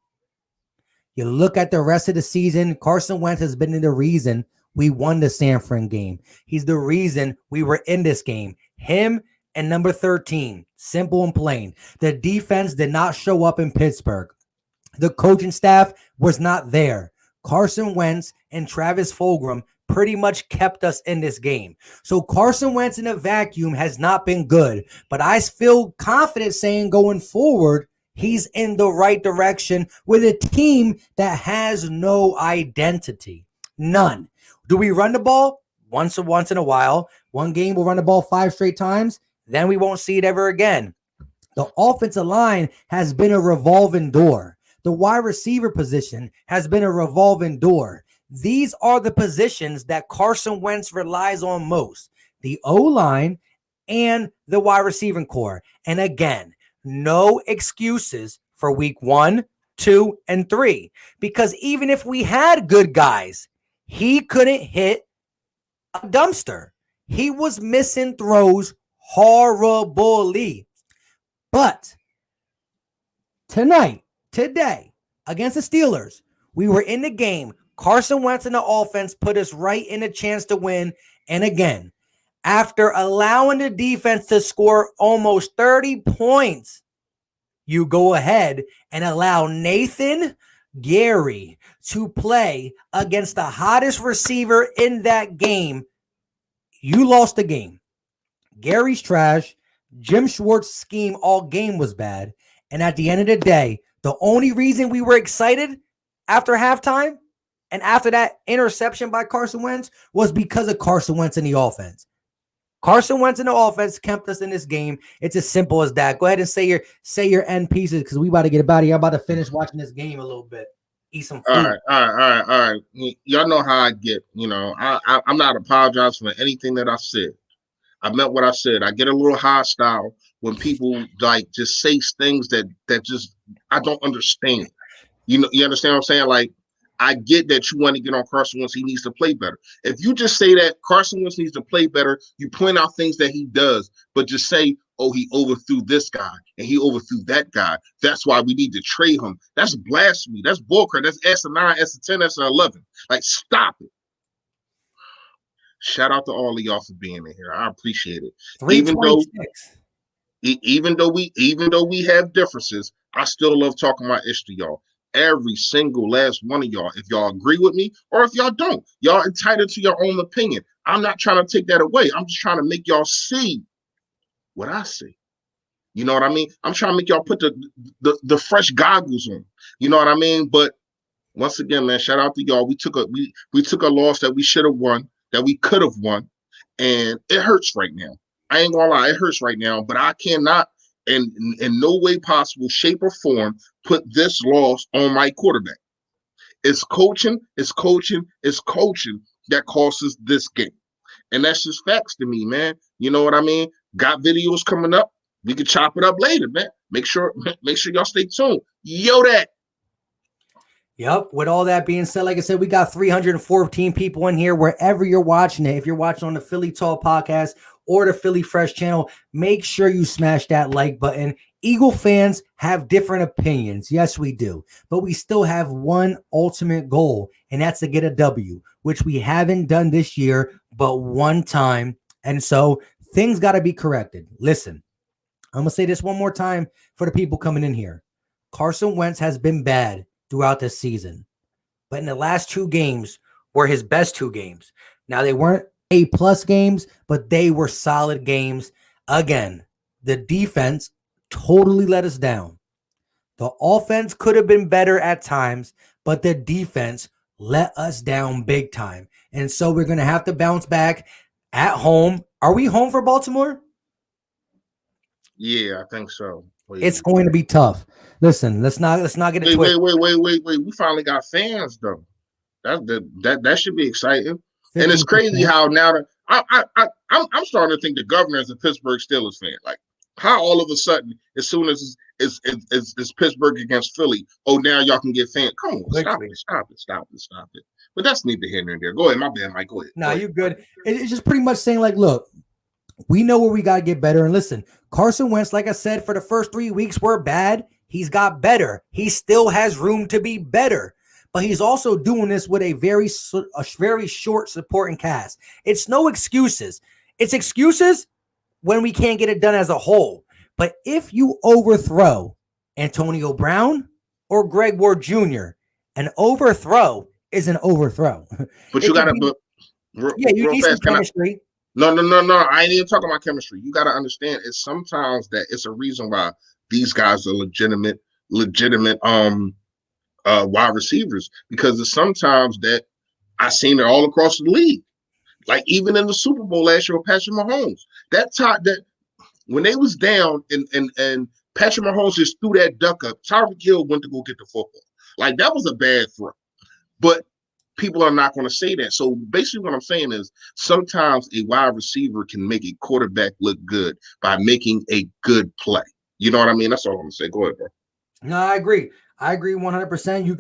You look at the rest of the season, Carson Wentz has been the reason we won the San Fran game. He's the reason we were in this game. Him and number 13. Simple and plain. The defense did not show up in Pittsburgh. The coaching staff was not there. Carson Wentz and Travis Fulgham pretty much kept us in this game. So Carson Wentz in a vacuum has not been good, but I feel confident saying going forward, he's in the right direction with a team that has no identity. None. Do we run the ball? Once in a while. One game we'll run the ball 5 straight times. Then we won't see it ever again. The offensive line has been a revolving door. The wide receiver position has been a revolving door. These are the positions that Carson Wentz relies on most. The O-line and the wide receiving core. And again, no excuses for week 1, 2, and 3. Because even if we had good guys, he couldn't hit a dumpster. He was missing throws horribly. But today, against the Steelers, we were in the game. Carson Wentz and the offense put us right in a chance to win. And again, after allowing the defense to score almost 30 points, you go ahead and allow Nathan Gerry to play against the hottest receiver in that game. You lost the game. Gary's trash. Jim Schwartz' scheme all game was bad. And at the end of the day, the only reason we were excited after halftime and after that interception by Carson Wentz was because of Carson Wentz in the offense. Carson Wentz in the offense kept us in this game. It's as simple as that. Go ahead and say your end pieces because we about to get about it. I'm about to finish watching this game a little bit. Eat some food. All right. Y'all know how I get. I'm not apologizing for anything that I said. I meant what I said. I get a little hostile when people like just say things that just I don't understand. You understand what I'm saying? Like, I get that you want to get on Carson Wentz. He needs to play better. If you just say that Carson Wentz needs to play better, you point out things that he does, but just say, oh, he overthrew this guy and he overthrew that guy. That's why we need to trade him. That's blasphemy. That's bullcrap. That's S9, S10, S11. Like, stop it. Shout out to all of y'all for being in here. I appreciate it. Even though we have differences, I still love talking my ish to y'all. Every single last one of y'all, if y'all agree with me or if y'all don't, y'all entitled to your own opinion. I'm not trying to take that away. I'm just trying to make y'all see what I see. You know what I mean? I'm trying to make y'all put the fresh goggles on. You know what I mean? But once again, man, shout out to y'all. We took a loss that we should have won, that we could have won, and it hurts right now. I ain't gonna lie, it hurts right now, but I cannot in no way possible, shape, or form put this loss on my quarterback. It's coaching that costs this game. And that's just facts to me, man. You know what I mean? Got videos coming up. We can chop it up later, man. Make sure y'all stay tuned. Yo, that. Yep. With all that being said, like I said, we got 314 people in here wherever you're watching it. If you're watching on the Philly Tall podcast or the Philly Fresh channel, make sure you smash that like button. Eagle fans have different opinions. Yes, we do. But we still have one ultimate goal, and that's to get a W, which we haven't done this year, but one time. And so things got to be corrected. Listen, I'm going to say this one more time for the people coming in here. Carson Wentz has been bad throughout this season, but in the last 2 games were his best 2 games. Now, they weren't A+ games, but they were solid games. Again, the defense totally let us down. The offense could have been better at times, but the defense let us down big time. And so we're going to have to bounce back at home. Are we home for Baltimore? Yeah, I think so. It's going to be tough. Listen, let's not get it twisted. Wait. We finally got fans though. That should be exciting. 50%. And it's crazy how now that I'm starting to think the governor is a Pittsburgh Steelers fan. Like, how all of a sudden, as soon as it's Pittsburgh against Philly, oh, now y'all can get fans. Come on, stop it. But that's neither here nor there. Go ahead, my bad, Mike. Go ahead. No, you're good. It's just pretty much saying, like, look, we know where we got to get better. And listen, Carson Wentz, like I said, for the first 3 weeks were bad. He's got better. He still has room to be better. But he's also doing this with a very short supporting cast. It's no excuses. It's excuses when we can't get it done as a whole. But if you overthrow Antonio Brown or Greg Ward Jr., an overthrow is an overthrow. But you got to, you real need some fast. chemistry. No. I ain't even talking about chemistry. You got to understand, it's sometimes that it's a reason why these guys are legitimate wide receivers, because it's sometimes that I seen it all across the league. Like even in the Super Bowl last year with Patrick Mahomes, that when they was down and Patrick Mahomes just threw that duck up, Tyreek Hill went to go get the football. Like that was a bad throw. But people are not going to say that. So basically what I'm saying is sometimes a wide receiver can make a quarterback look good by making a good play. You know what I mean? That's all I'm going to say. Go ahead, bro. No, I agree. 100%. You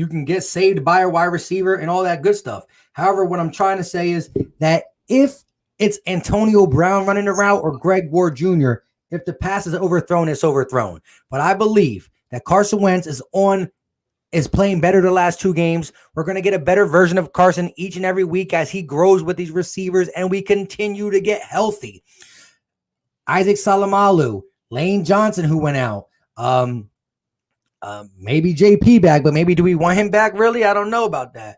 can get saved by a wide receiver and all that good stuff. However, what I'm trying to say is that if it's Antonio Brown running the route or Greg Ward Jr., if the pass is overthrown, it's overthrown. But I believe that Carson Wentz is playing better the last 2 games. We're going to get a better version of Carson each and every week as he grows with these receivers and we continue to get healthy. Isaac Salamalu, Lane Johnson, who went out, maybe JP back, but maybe do we want him back? Really? I don't know about that.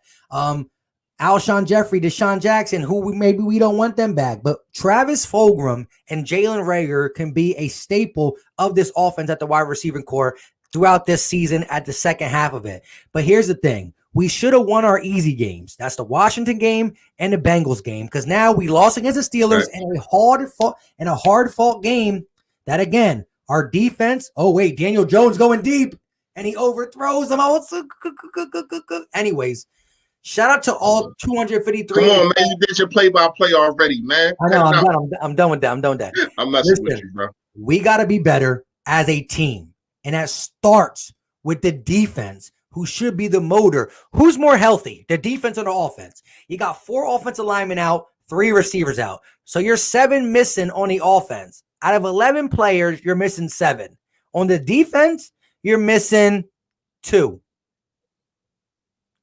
Alshon Jeffrey, Deshaun Jackson, maybe we don't want them back, but Travis Fulgham and Jalen Reagor can be a staple of this offense at the wide receiving core throughout this season at the second half of it. But here's the thing. We should have won our easy games. That's the Washington game and the Bengals game, because now we lost against the Steelers in a hard-fought game that, again, our defense, Daniel Jones going deep, and he overthrows them. Anyways, shout out to all 253. Come on, man. You did your play-by-play already, man. I know. I'm done with that. I'm messing with you, bro. We got to be better as a team. And that starts with the defense, who should be the motor. Who's more healthy, the defense or the offense? You got 4 offensive linemen out, 3 receivers out. So you're 7 missing on the offense. Out of 11 players, you're missing 7. On the defense, you're missing 2.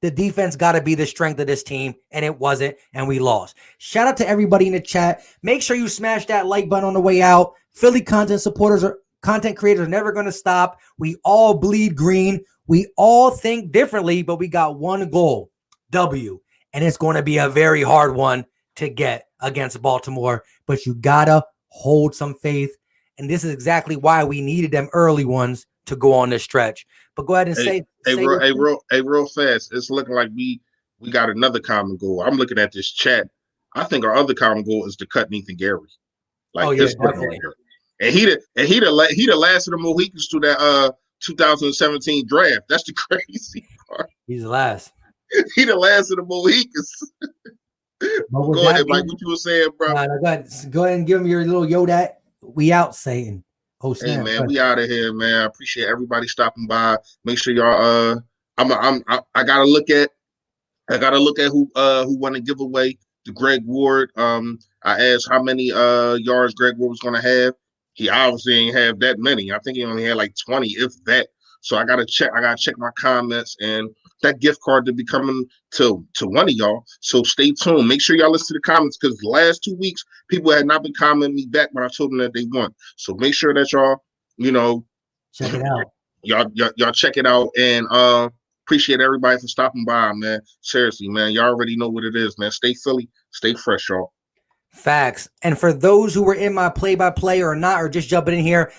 The defense got to be the strength of this team, and it wasn't, and we lost. Shout out to everybody in the chat. Make sure you smash that like button on the way out. Philly content creators are never going to stop. We all bleed green. We all think differently, but we got one goal, W. And it's going to be a very hard one to get against Baltimore, but you got to hold some faith. And this is exactly why we needed them early ones to go on this stretch. But go ahead and say real fast. It's looking like we got another common goal. I'm looking at this chat. I think our other common goal is to cut Nathan Gerry. Definitely. And he'd have lasted the Mohicans to that 2017 draft. That's the crazy part. He's the last. He'd have lasted the Mohicans. Go ahead, Mike. What you were saying, bro? Go ahead and give him your little Yoda. We out, Satan. Oh, snap. Hey, man, we out of here, man. I appreciate everybody stopping by. Make sure y'all. I gotta look at who won the giveaway. The Greg Ward. I asked how many yards Greg Ward was gonna have. He obviously ain't have that many. I think he only had like 20, if that. So I gotta check my comments, and that gift card to be coming to one of y'all. So stay tuned. Make sure y'all listen to the comments, because the last 2 weeks people had not been commenting me back when I told them that they won. So make sure that y'all, check it out. Y'all check it out, and appreciate everybody for stopping by, man. Seriously, man. Y'all already know what it is, man. Stay Philly, stay fresh, y'all. Facts. And for those who were in my play-by-play or not, or just jumping in here,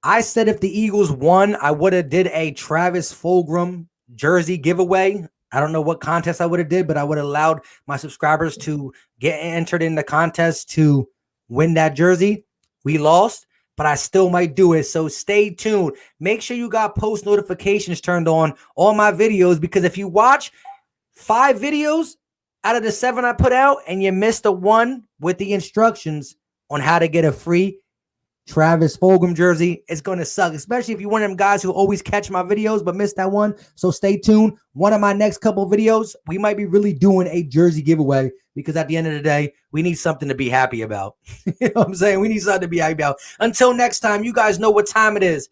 I said if the Eagles won, I would have did a Travis Fulgham jersey giveaway. I don't know what contest I would have did, but I would have allowed my subscribers to get entered in the contest to win that jersey. We lost, but I still might do it. So stay tuned. Make sure you got post notifications turned on my videos, because if you watch 5 videos out of the 7 I put out and you missed the one with the instructions on how to get a free Travis Fulgham jersey, it's going to suck, especially if you're one of them guys who always catch my videos but miss that one. So stay tuned. One of my next couple of videos, we might be really doing a jersey giveaway, because at the end of the day, we need something to be happy about. You know what I'm saying? We need something to be happy about. Until next time, you guys know what time it is.